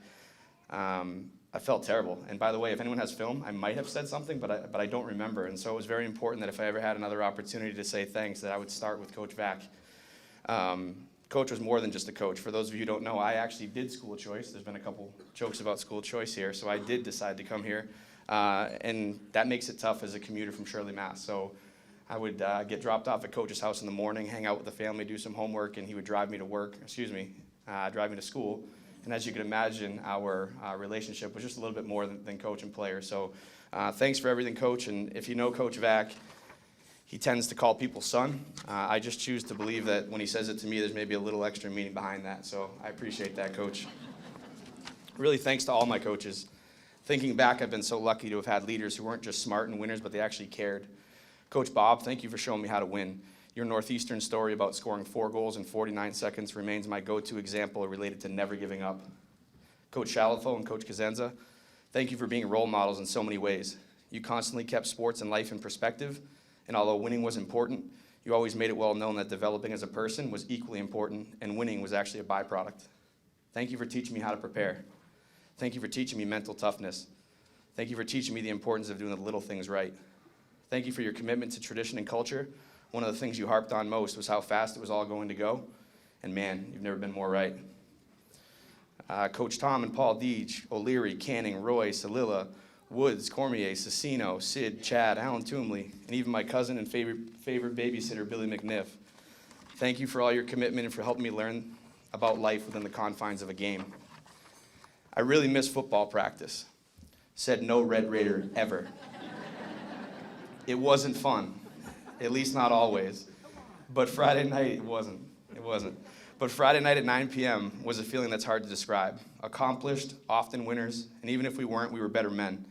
I felt terrible. And by the way, if anyone has film, I might have said something, but I don't remember. And so it was very important that if I ever had another opportunity to say thanks, that I would start with Coach Vac. Coach was more than just a coach. For those of you who don't know, I actually did school choice. There's been a couple jokes about school choice here, so I did decide to come here. And that makes it tough as a commuter from Shirley, Mass. So I would get dropped off at Coach's house in the morning, hang out with the family, do some homework, and he would drive me to school. And as you can imagine, our relationship was just a little bit more than coach and player. So thanks for everything, Coach. And if you know Coach Vac, he tends to call people son. I just choose to believe that when he says it to me, there's maybe a little extra meaning behind that. So I appreciate that, Coach. Really, thanks to all my coaches. Thinking back, I've been so lucky to have had leaders who weren't just smart and winners, but they actually cared. Coach Bob, thank you for showing me how to win. Your Northeastern story about scoring 4 goals in 49 seconds remains my go-to example related to never giving up. Coach Shalafo and Coach Kazenza, thank you for being role models in so many ways. You constantly kept sports and life in perspective, and although winning was important, you always made it well known that developing as a person was equally important, and winning was actually a byproduct. Thank you for teaching me how to prepare. Thank you for teaching me mental toughness. Thank you for teaching me the importance of doing the little things right. Thank you for your commitment to tradition and culture. One of the things you harped on most was how fast it was all going to go. And man, you've never been more right. Coach Tom and Paul Deej, O'Leary, Canning, Roy, Salilla, Woods, Cormier, Cicino, Sid, Chad, Alan Toomley, and even my cousin and favorite babysitter, Billy McNiff. Thank you for all your commitment and for helping me learn about life within the confines of a game. I really miss football practice. Said no Red Raider ever. It wasn't fun, at least not always. But Friday night, it wasn't. But Friday night at 9 p.m. was a feeling that's hard to describe. Accomplished, often winners, and even if we weren't, we were better men.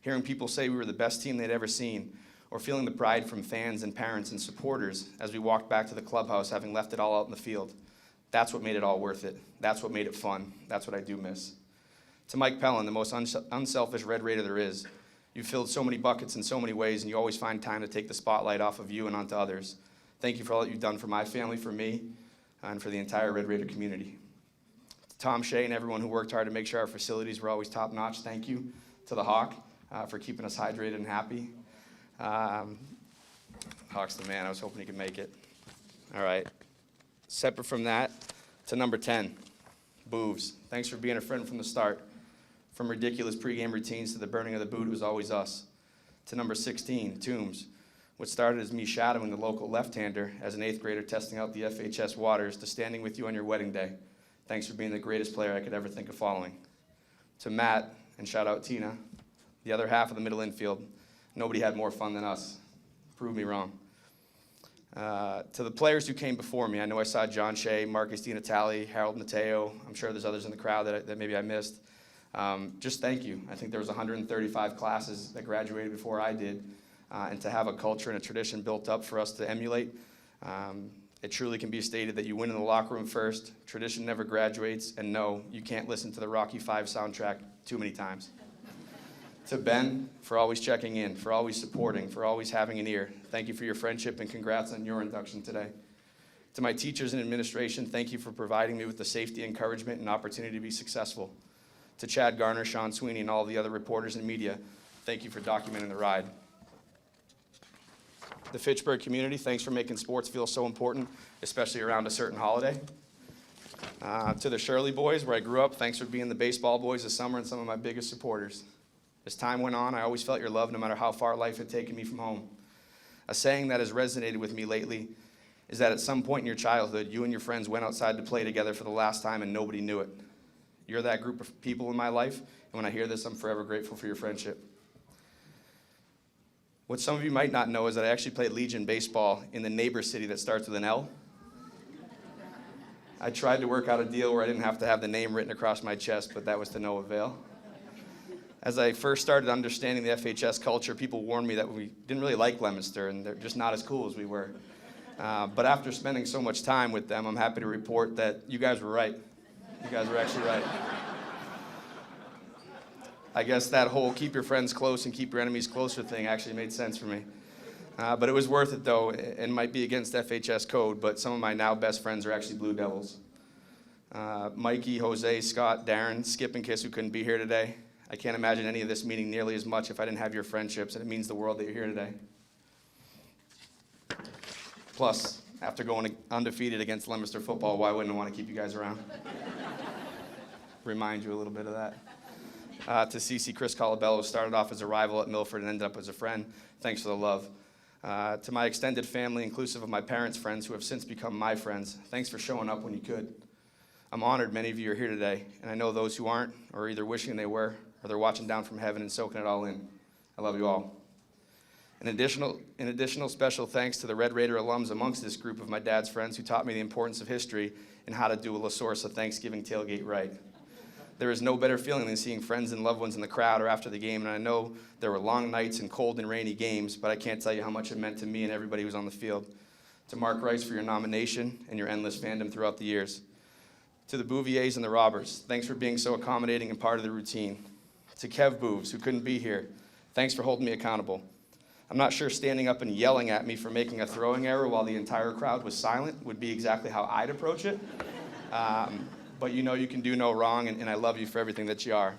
Hearing people say we were the best team they'd ever seen, or feeling the pride from fans and parents and supporters as we walked back to the clubhouse having left it all out in the field. That's what made it all worth it. That's what made it fun. That's what I do miss. To Mike Pellin, the most unselfish Red Raider there is, you've filled so many buckets in so many ways, and you always find time to take the spotlight off of you and onto others. Thank you for all that you've done for my family, for me, and for the entire Red Raider community. To Tom Shea and everyone who worked hard to make sure our facilities were always top-notch, thank you. To the Hawk for keeping us hydrated and happy. Hawk's the man. I was hoping he could make it. All right. Separate from that, to number 10, Boobs. Thanks for being a friend from the start. From ridiculous pregame routines to the burning of the boot, it was always us. To number 16, Toombs. What started as me shadowing the local left-hander as an 8th grader testing out the FHS waters to standing with you on your wedding day. Thanks for being the greatest player I could ever think of following. To Matt, and shout out Tina, the other half of the middle infield. Nobody had more fun than us. Prove me wrong. To the players who came before me, I know I saw John Shea, Marcus Di Natale, Harold Mateo. I'm sure there's others in the crowd that maybe I missed. Just thank you. I think there was 135 classes that graduated before I did. And to have a culture and a tradition built up for us to emulate, it truly can be stated that you win in the locker room first, tradition never graduates, and no, you can't listen to the Rocky V soundtrack too many times. To Ben, for always checking in, for always supporting, for always having an ear, thank you for your friendship and congrats on your induction today. To my teachers and administration, thank you for providing me with the safety, encouragement, and opportunity to be successful. To Chad Garner, Sean Sweeney, and all the other reporters and media, thank you for documenting the ride. The Fitchburg community, thanks for making sports feel so important, especially around a certain holiday. To the Shirley boys, where I grew up, thanks for being the baseball boys this summer and some of my biggest supporters. As time went on, I always felt your love no matter how far life had taken me from home. A saying that has resonated with me lately is that at some point in your childhood, you and your friends went outside to play together for the last time and nobody knew it. You're that group of people in my life, and when I hear this, I'm forever grateful for your friendship. What some of you might not know is that I actually played Legion baseball in the neighbor city that starts with an L. I tried to work out a deal where I didn't have to have the name written across my chest, but that was to no avail. As I first started understanding the FHS culture, people warned me that we didn't really like Leominster, and they're just not as cool as we were. But after spending so much time with them, I'm happy to report that you guys were right. You guys were actually right. I guess that whole keep your friends close and keep your enemies closer thing actually made sense for me. But it was worth it, though, and might be against FHS code, but some of my now best friends are actually Blue Devils. Mikey, Jose, Scott, Darren, Skip, and Kiss, who couldn't be here today. I can't imagine any of this meaning nearly as much if I didn't have your friendships, and it means the world that you're here today. Plus, after going undefeated against Leominster football, why wouldn't I want to keep you guys around? Remind you a little bit of that. To CC Chris Colabello, who started off as a rival at Milford and ended up as a friend. Thanks for the love. To my extended family, inclusive of my parents' friends, who have since become my friends, thanks for showing up when you could. I'm honored many of you are here today, and I know those who aren't are either wishing they were, or they're watching down from heaven and soaking it all in. I love you all. An additional special thanks to the Red Raider alums amongst this group of my dad's friends who taught me the importance of history and how to do a La Source Thanksgiving tailgate right. There is no better feeling than seeing friends and loved ones in the crowd or after the game, and I know there were long nights and cold and rainy games, but I can't tell you how much it meant to me and everybody who was on the field. To Mark Rice for your nomination and your endless fandom throughout the years. To the Bouviers and the Robbers, thanks for being so accommodating and part of the routine. To Kev Booves, who couldn't be here, thanks for holding me accountable. I'm not sure standing up and yelling at me for making a throwing error while the entire crowd was silent would be exactly how I'd approach it. But you know you can do no wrong, and I love you for everything that you are.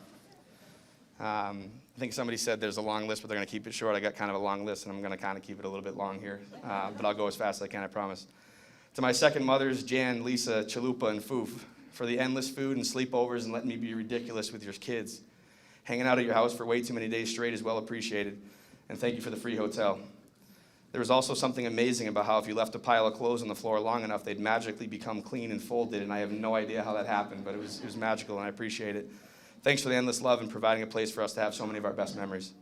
I think somebody said there's a long list, but they're going to keep it short. I got kind of a long list, and I'm going to kind of keep it a little bit long here. But I'll go as fast as I can, I promise. To my second mothers, Jan, Lisa, Chalupa, and Foof, for the endless food and sleepovers and letting me be ridiculous with your kids. Hanging out at your house for way too many days straight is well appreciated. And thank you for the free hotel. There was also something amazing about how if you left a pile of clothes on the floor long enough, they'd magically become clean and folded, and I have no idea how that happened, but it was magical, and I appreciate it. Thanks for the endless love and providing a place for us to have so many of our best memories.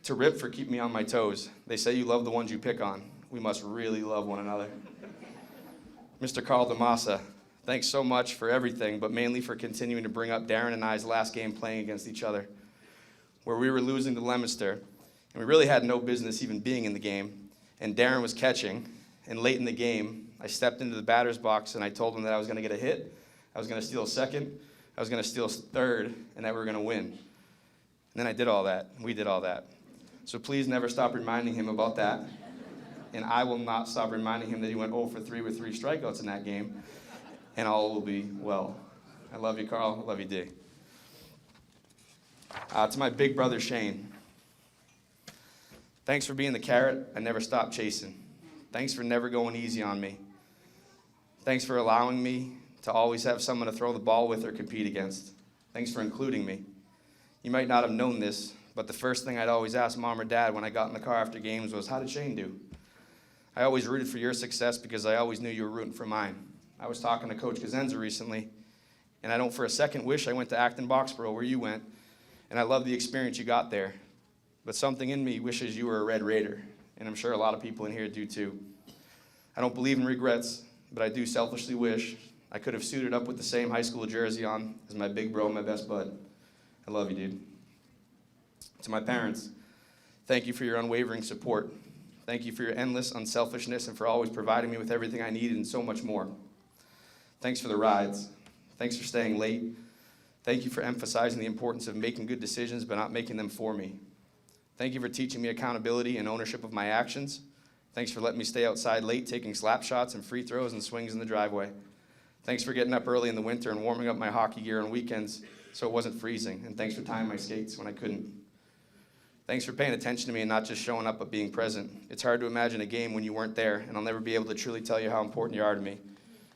To Rip for keeping me on my toes. They say you love the ones you pick on. We must really love one another. Mr. Carl DeMassa, thanks so much for everything, but mainly for continuing to bring up Darren and I's last game playing against each other, where we were losing to Leominster, and we really had no business even being in the game. And Darren was catching, and late in the game, I stepped into the batter's box and I told him that I was going to get a hit, I was going to steal a second, I was going to steal a third, and that we were going to win. And then I did all that, and we did all that. So please never stop reminding him about that, and I will not stop reminding him that he went 0 for 3 with 3 strikeouts in that game, and all will be well. I love you, Carl. I love you, D. To my big brother, Shane. Thanks for being the carrot I never stopped chasing. Thanks for never going easy on me. Thanks for allowing me to always have someone to throw the ball with or compete against. Thanks for including me. You might not have known this, but the first thing I'd always ask Mom or Dad when I got in the car after games was, how did Shane do? I always rooted for your success because I always knew you were rooting for mine. I was talking to Coach Cosenza recently, and I don't for a second wish I went to Acton Boxborough where you went, and I love the experience you got there. But something in me wishes you were a Red Raider, and I'm sure a lot of people in here do too. I don't believe in regrets, but I do selfishly wish I could have suited up with the same high school jersey on as my big bro and my best bud. I love you, dude. To my parents, thank you for your unwavering support. Thank you for your endless unselfishness and for always providing me with everything I needed and so much more. Thanks for the rides. Thanks for staying late. Thank you for emphasizing the importance of making good decisions but not making them for me. Thank you for teaching me accountability and ownership of my actions. Thanks for letting me stay outside late taking slap shots and free throws and swings in the driveway. Thanks for getting up early in the winter and warming up my hockey gear on weekends so it wasn't freezing. And thanks for tying my skates when I couldn't. Thanks for paying attention to me and not just showing up but being present. It's hard to imagine a game when you weren't there, and I'll never be able to truly tell you how important you are to me.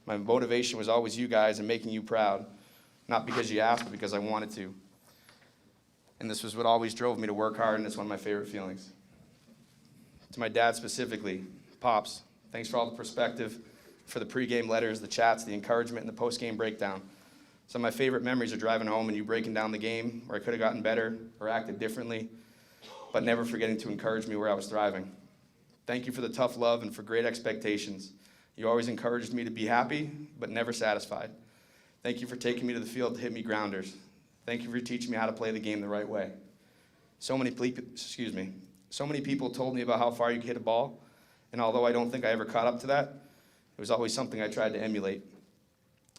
My motivation was always you guys and making you proud, not because you asked, but because I wanted to. And this was what always drove me to work hard, and it's one of my favorite feelings. To my dad specifically, Pops, thanks for all the perspective, for the pregame letters, the chats, the encouragement, and the postgame breakdown. Some of my favorite memories are driving home and you breaking down the game where I could have gotten better or acted differently, but never forgetting to encourage me where I was thriving. Thank you for the tough love and for great expectations. You always encouraged me to be happy, but never satisfied. Thank you for taking me to the field to hit me grounders. Thank you for teaching me how to play the game the right way. So many people told me about how far you could hit a ball, and although I don't think I ever caught up to that, it was always something I tried to emulate.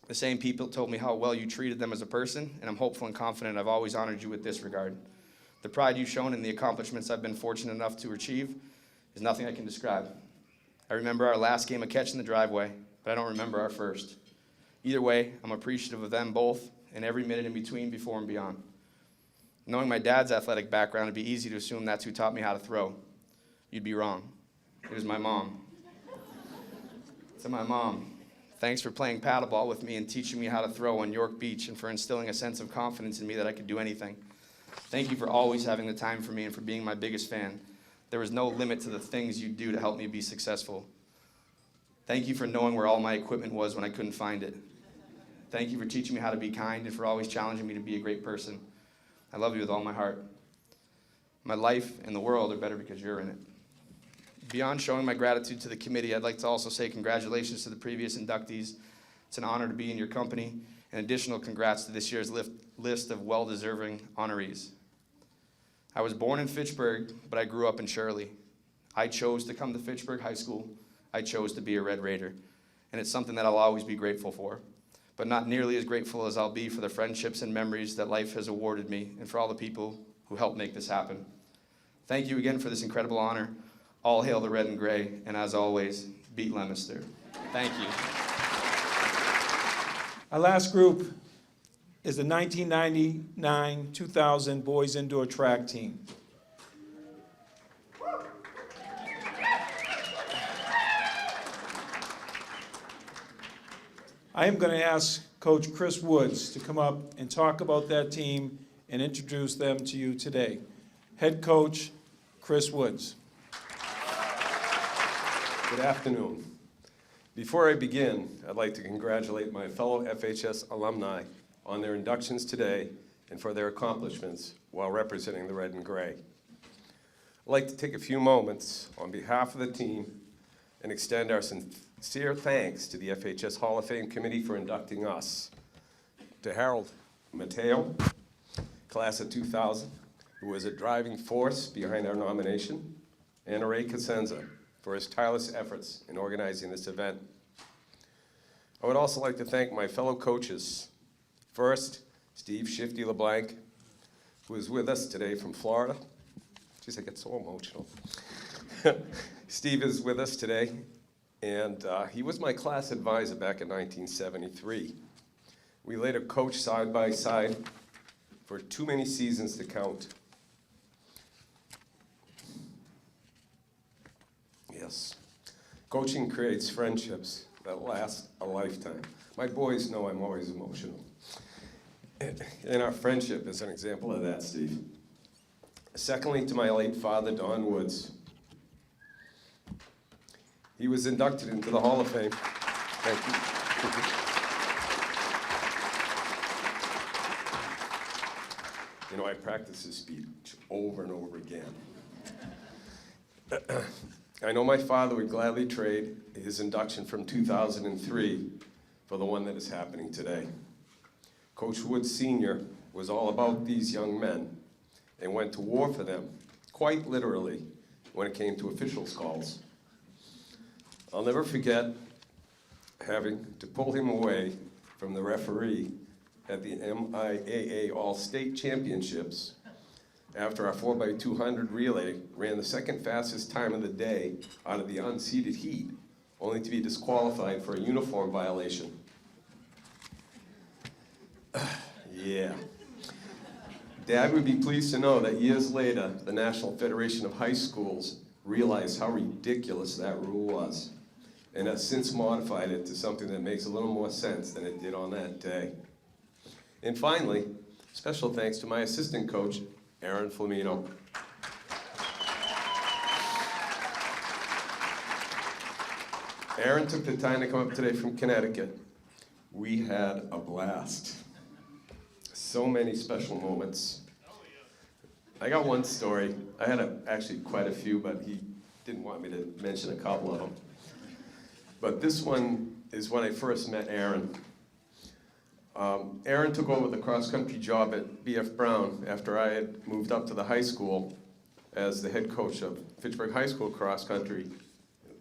The same people told me how well you treated them as a person, and I'm hopeful and confident I've always honored you with this regard. The pride you've shown in the accomplishments I've been fortunate enough to achieve is nothing I can describe. I remember our last game of catch in the driveway, but I don't remember our first. Either way, I'm appreciative of them both and every minute in between, before and beyond. Knowing my dad's athletic background, it'd be easy to assume that's who taught me how to throw. You'd be wrong. It was my mom. To my mom, thanks for playing paddleball with me and teaching me how to throw on York Beach and for instilling a sense of confidence in me that I could do anything. Thank you for always having the time for me and for being my biggest fan. There was no limit to the things you'd do to help me be successful. Thank you for knowing where all my equipment was when I couldn't find it. Thank you for teaching me how to be kind and for always challenging me to be a great person. I love you with all my heart. My life and the world are better because you're in it. Beyond showing my gratitude to the committee, I'd like to also say congratulations to the previous inductees. It's an honor to be in your company, and additional congrats to this year's list of well-deserving honorees. I was born in Fitchburg, but I grew up in Shirley. I chose to come to Fitchburg High School. I chose to be a Red Raider, and it's something that I'll always be grateful for, but not nearly as grateful as I'll be for the friendships and memories that life has awarded me and for all the people who helped make this happen. Thank you again for this incredible honor. All hail the red and gray, and as always, beat Leominster. Thank you. Our last group is the 1999-2000 boys indoor track team. I am going to ask Coach Chris Woods to come up and talk about that team and introduce them to you today. Head coach, Chris Woods. Good afternoon. Before I begin, I'd like to congratulate my fellow FHS alumni on their inductions today and for their accomplishments while representing the red and gray. I'd like to take a few moments on behalf of the team and extend our sincere thanks to the FHS Hall of Fame Committee for inducting us. To Harold Mateo, class of 2000, who was a driving force behind our nomination, and Ray Cosenza for his tireless efforts in organizing this event. I would also like to thank my fellow coaches. First, Steve Shifty LeBlanc, who is with us today from Florida. Jeez, I get so emotional. Steve is with us today, and he was my class advisor back in 1973. We later coached side by side for too many seasons to count. Yes, coaching creates friendships that last a lifetime. My boys know I'm always emotional. And our friendship is an example of that, Steve. Secondly, to my late father, Don Woods. He was inducted into the Hall of Fame. Thank you. You know, I practiced this speech over and over again. I know my father would gladly trade his induction from 2003 for the one that is happening today. Coach Woods Sr. was all about these young men and went to war for them, quite literally, when it came to officials' calls. I'll never forget having to pull him away from the referee at the MIAA All-State Championships after our 4x200 relay ran the second fastest time of the day out of the unseeded heat, only to be disqualified for a uniform violation. Yeah. Dad would be pleased to know that years later, the National Federation of High Schools realized how ridiculous that rule was, and has since modified it to something that makes a little more sense than it did on that day. And finally, special thanks to my assistant coach, Aaron Flamino. Aaron took the time to come up today from Connecticut. We had a blast. So many special moments. I got one story. I had actually quite a few, but he didn't want me to mention a couple of them. But this one is when I first met Aaron. Aaron took over the cross-country job at B.F. Brown after I had moved up to the high school as the head coach of Fitchburg High School cross-country,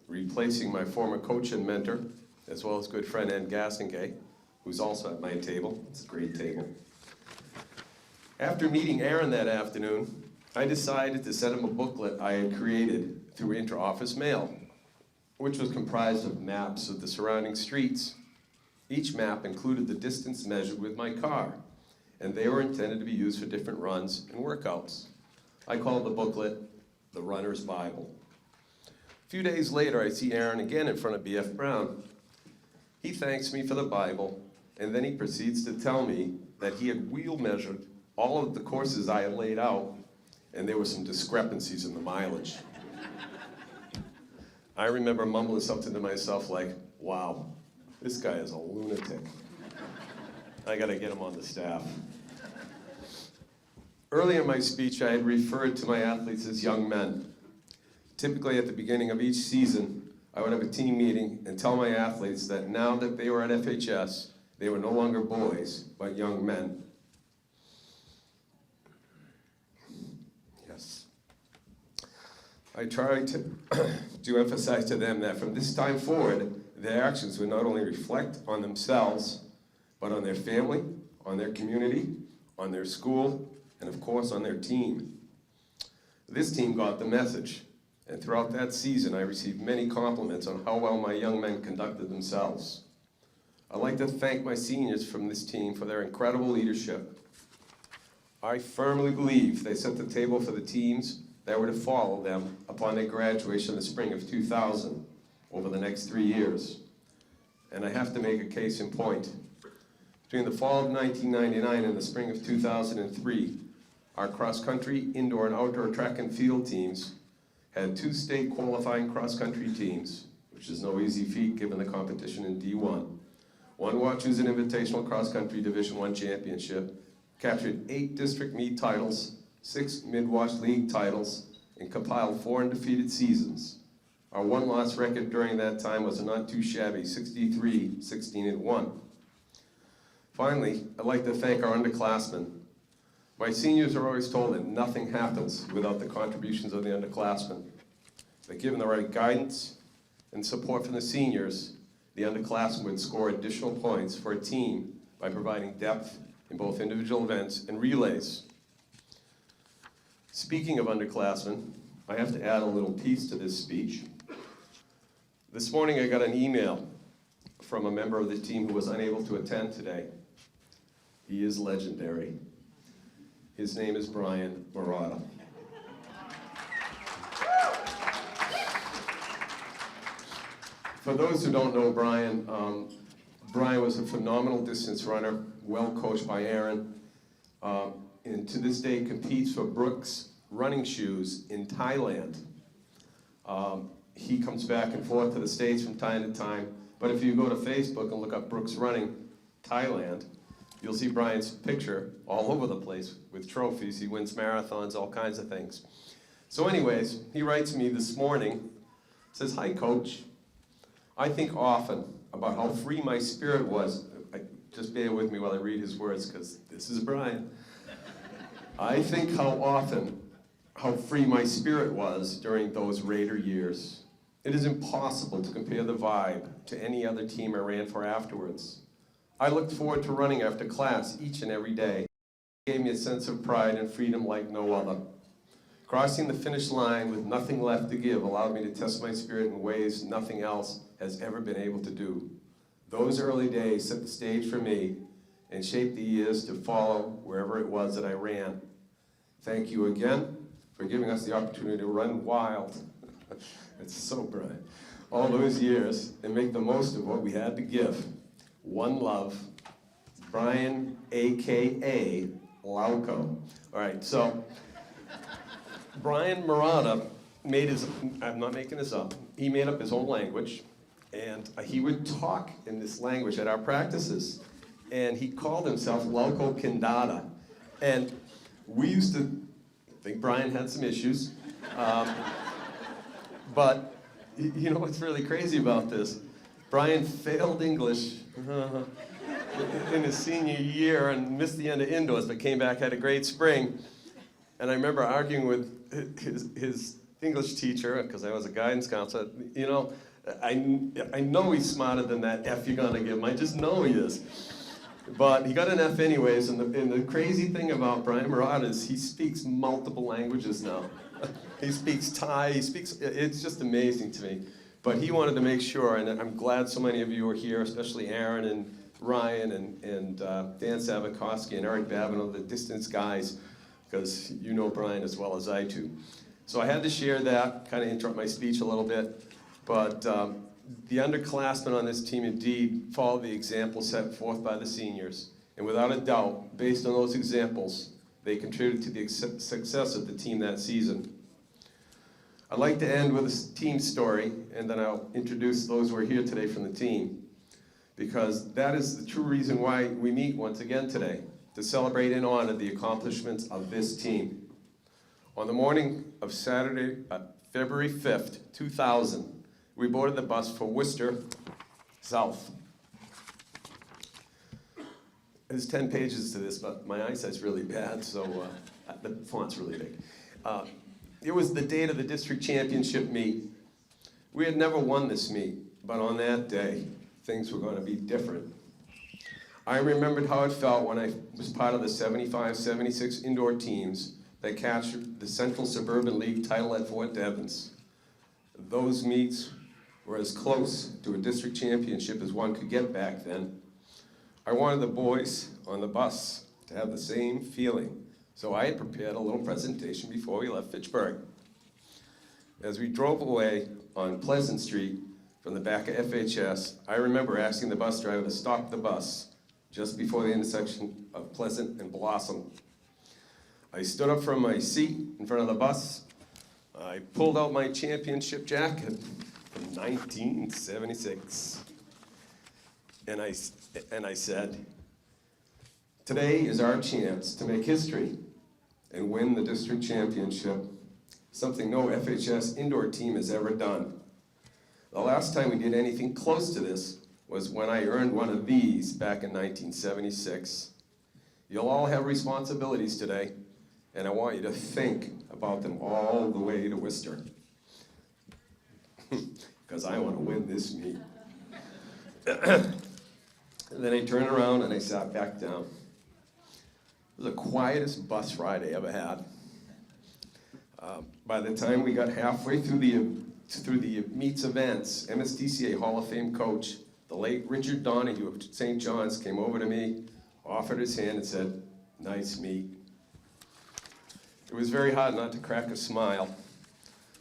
replacing my former coach and mentor, as well as good friend Ann Gassingay, who's also at my table. It's a great table. After meeting Aaron that afternoon, I decided to send him a booklet I had created through inter-office mail, which was comprised of maps of the surrounding streets. Each map included the distance measured with my car, and they were intended to be used for different runs and workouts. I called the booklet The Runner's Bible. A few days later, I see Aaron again in front of B.F. Brown. He thanks me for the Bible, and then he proceeds to tell me that he had wheel measured all of the courses I had laid out, and there were some discrepancies in the mileage. I remember mumbling something to myself like, wow, this guy is a lunatic. I gotta get him on the staff. Early in my speech, I had referred to my athletes as young men. Typically at the beginning of each season, I would have a team meeting and tell my athletes that now that they were at FHS, they were no longer boys, but young men. Yes. I tried to emphasize to them that from this time forward, their actions would not only reflect on themselves, but on their family, on their community, on their school, and of course on their team. This team got the message, and throughout that season I received many compliments on how well my young men conducted themselves. I'd like to thank my seniors from this team for their incredible leadership. I firmly believe they set the table for the teams that were to follow them upon their graduation in the spring of 2000 over the next 3 years. And I have to make a case in point. Between the fall of 1999 and the spring of 2003, our cross-country, indoor, and outdoor track and field teams had 2 state qualifying cross-country teams, which is no easy feat given the competition in D1. One Wachusett Invitational Cross-Country Division I championship, captured 8 district meet titles, 6 Mid-Wash League titles, and compiled 4 undefeated seasons. Our one-loss record during that time was a not too shabby 63-16-1. Finally, I'd like to thank our underclassmen. My seniors are always told that nothing happens without the contributions of the underclassmen. But given the right guidance and support from the seniors, the underclassmen would score additional points for a team by providing depth in both individual events and relays. Speaking of underclassmen, I have to add a little piece to this speech. This morning I got an email from a member of the team who was unable to attend today. He is legendary. His name is Brian Marotta. For those who don't know Brian, Brian was a phenomenal distance runner, well coached by Aaron, and to this day competes for Brooks running shoes in Thailand. He comes back and forth to the States from time to time, but if you go to Facebook and look up Brooks Running Thailand, you'll see Brian's picture all over the place with trophies. He wins marathons, all kinds of things. So anyways, he writes me this morning, says, "Hi, Coach. I think often about how free my spirit was." Just bear with me while I read his words, because this is Brian. "I think how free my spirit was during those Raider years. It is impossible to compare the vibe to any other team I ran for afterwards. I looked forward to running after class each and every day. It gave me a sense of pride and freedom like no other. Crossing the finish line with nothing left to give allowed me to test my spirit in ways nothing else has ever been able to do. Those early days set the stage for me and shaped the years to follow wherever it was that I ran. Thank you again for giving us the opportunity to run wild." It's so bright. "All those years and make the most of what we had to give. One love, Brian, AKA Lauco." All right, so Brian Murata made his, I'm not making this up, he made up his own language, and he would talk in this language at our practices, and he called himself Lauco Kindata. And we used to think Brian had some issues, but you know what's really crazy about this? Brian failed English in his senior year and missed the end of indoors, but came back, had a great spring. And I remember arguing with his English teacher, because I was a guidance counselor, you know, I know he's smarter than that F you're gonna give him. I just know he is. But he got an F anyways, and the crazy thing about Brian Murata is he speaks multiple languages now. He speaks Thai, it's just amazing to me. But he wanted to make sure, and I'm glad so many of you are here, especially Aaron and Ryan and Dan Savikoski and Eric Babineau, the distance guys, because you know Brian as well as I do. So I had to share that, kind of interrupt my speech a little bit, but the underclassmen on this team indeed followed the example set forth by the seniors, and without a doubt, based on those examples, they contributed to the success of the team that season. I'd like to end with a team story, and then I'll introduce those who are here today from the team, because that is the true reason why we meet once again today, to celebrate and honor the accomplishments of this team. On the morning of Saturday, February 5th, 2000, we boarded the bus for Worcester South. There's 10 pages to this, but my eyesight's really bad, so the font's really big. It was the date of the district championship meet. We had never won this meet, but on that day, things were going to be different. I remembered how it felt when I was part of the 75-76 indoor teams that captured the Central Suburban League title at Fort Devens. Those meets were as close to a district championship as one could get back then. I wanted the boys on the bus to have the same feeling, so I had prepared a little presentation before we left Fitchburg. As we drove away on Pleasant Street from the back of FHS, I remember asking the bus driver to stop the bus just before the intersection of Pleasant and Blossom. I stood up from my seat in front of the bus. I pulled out my championship jacket from 1976. And I said, "Today is our chance to make history and win the district championship, something no FHS indoor team has ever done. The last time we did anything close to this was when I earned one of these back in 1976. You'll all have responsibilities today, and I want you to think about them all the way to Worcester, because I want to win this meet." And then I turned around and I sat back down. It was the quietest bus ride I ever had. By the time we got halfway through the meets events, MSDCA Hall of Fame coach, the late Richard Donahue of St. John's, came over to me, offered his hand, and said, "Nice meet." It was very hard not to crack a smile,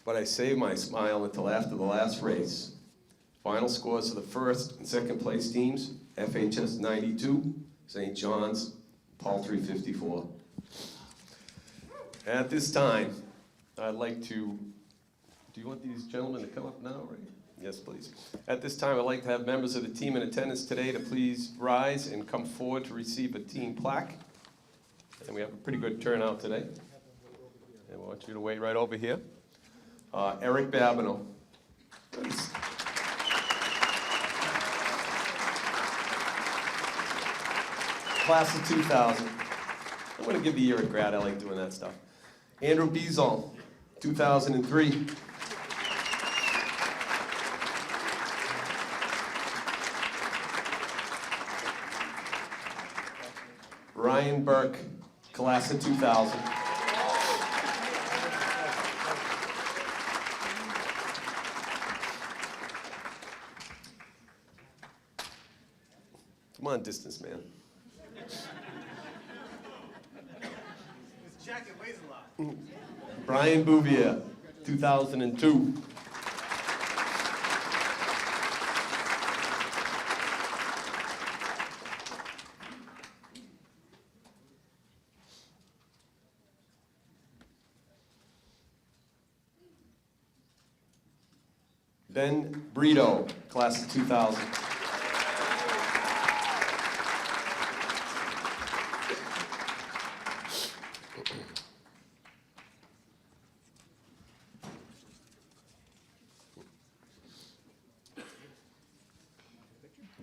but I saved my smile until after the last race. Final scores for the first and second place teams: FHS 92, St. John's, paltry 54. At this time, I'd like to, do you want these gentlemen to come up now, right? Yes, please. At this time, I'd like to have members of the team in attendance today to please rise and come forward to receive a team plaque. And we have a pretty good turnout today. And we want you to wait right over here. Eric Babineau. Please. Class of 2000. I'm going to give the year a grad. I like doing that stuff. Andrew Bizon, 2003. Ryan Burke, class of 2000. Come on, distance man. His jacket weighs a lot. Brian Bouvier, 2002. Ben Brito, class of 2000.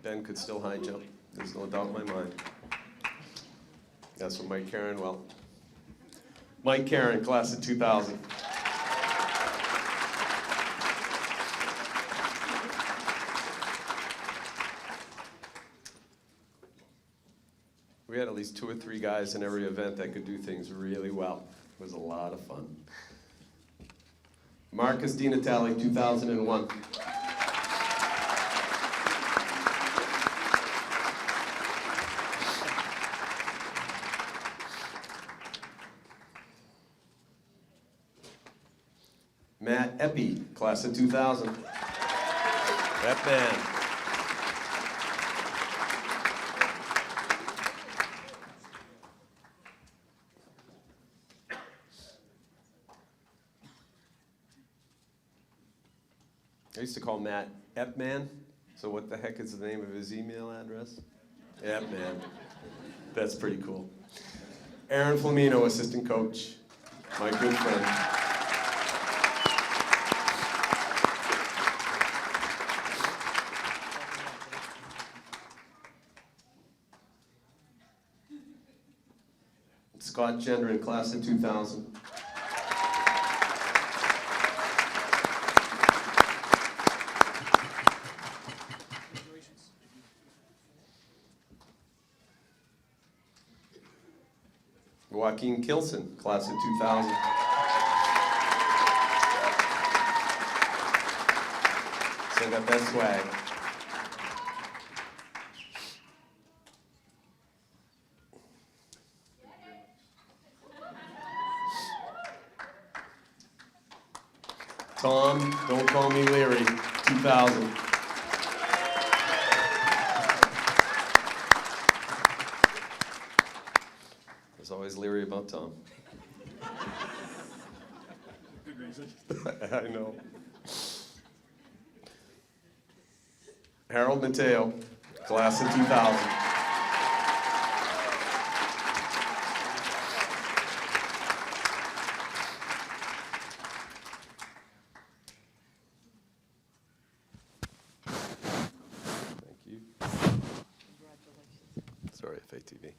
Ben could still high jump. There's no doubt in my mind. That's what Mike Karen, well. Mike Karen, class of 2000. We had at least 2 or 3 guys in every event that could do things really well. It was a lot of fun. Marcus DiNatale, 2001. Matt Eppy, class of 2000. That man. I used to call Matt Epman, so what the heck is the name of his email address? Epman. That's pretty cool. Aaron Flamino, assistant coach, my good friend. Scott Gendron, class of 2000. Joaquin Kilson, class of 2000. So got that swag. Tom, don't call me Leary, 2000. There's always leery about Tom. Good reason. I know. Harold Mateo, class of 2000. Thank you. Sorry, FATV.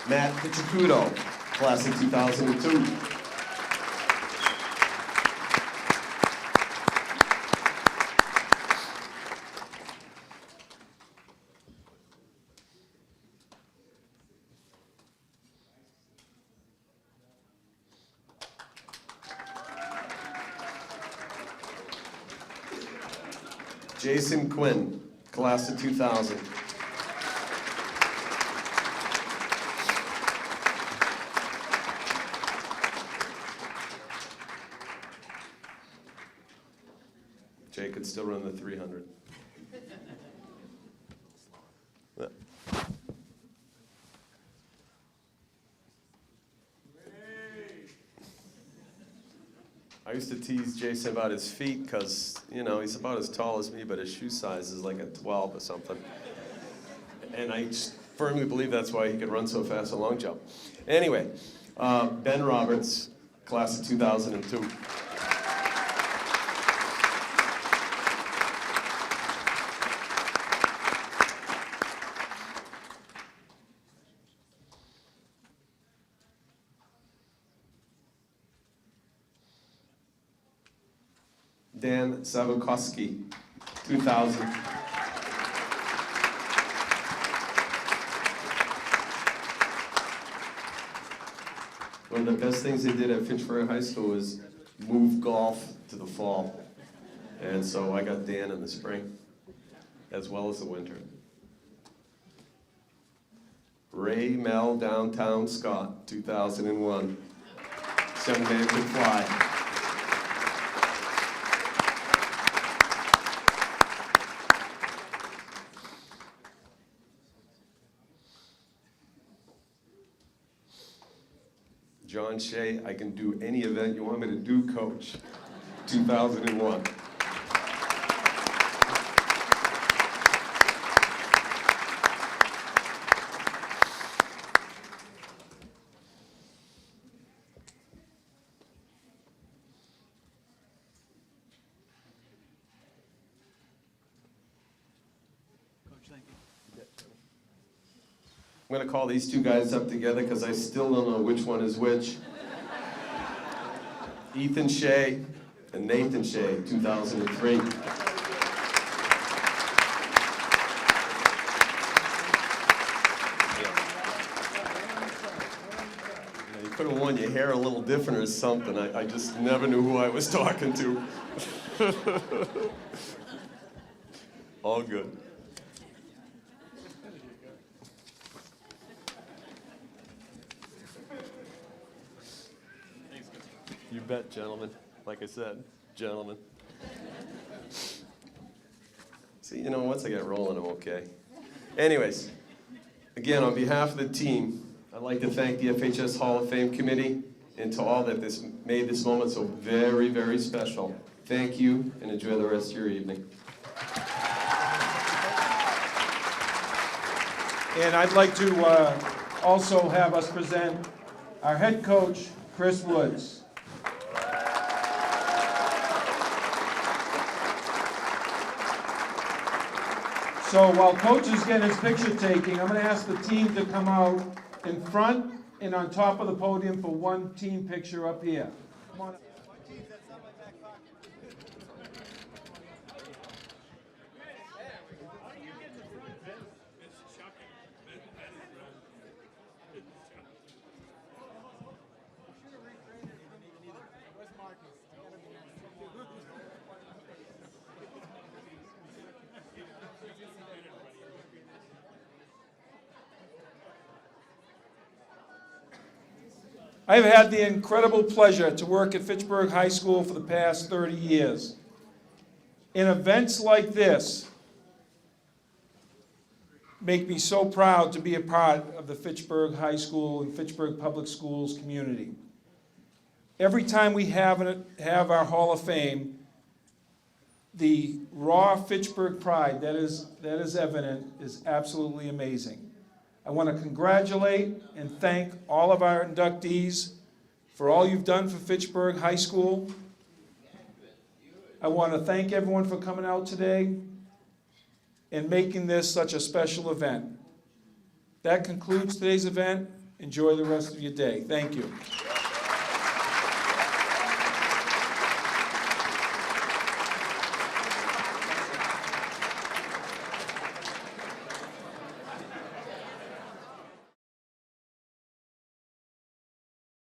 Matt Pichicudo, class of 2002. Jason Quinn, class of 2000. Jay could still run the 300. I used to tease Jason about his feet because, you know, he's about as tall as me, but his shoe size is like a 12 or something. And I just firmly believe that's why he could run so fast a long jump. Anyway, Ben Roberts, class of 2002. Dan Savukowski, 2000. One of the best things they did at Fitchburg High School was move golf to the fall. And so I got Dan in the spring, as well as the winter. Ray Mel Downtown Scott, 2001. 7-man could fly. John Shea, I can do any event you want me to do, Coach. 2001. I'm going to call these two guys up together because I still don't know which one is which. Ethan Shea and Nathan Shea, 2003. You could have worn your hair a little different or something. I just never knew who I was talking to. All good. You bet, gentlemen. Like I said, gentlemen. See, you know, once I get rolling, I'm okay. Anyways, again, on behalf of the team, I'd like to thank the FHS Hall of Fame Committee and to all that made this moment so very, very special. Thank you, and enjoy the rest of your evening. And I'd like to also have us present our head coach, Chris Woods. So while Coach is getting his picture taking, I'm going to ask the team to come out in front and on top of the podium for one team picture up here. Come on. I've had the incredible pleasure to work at Fitchburg High School for the past 30 years. And events like this make me so proud to be a part of the Fitchburg High School and Fitchburg Public Schools community. Every time we have our Hall of Fame, the raw Fitchburg pride that is evident is absolutely amazing. I want to congratulate and thank all of our inductees for all you've done for Fitchburg High School. I want to thank everyone for coming out today and making this such a special event. That concludes today's event. Enjoy the rest of your day. Thank you.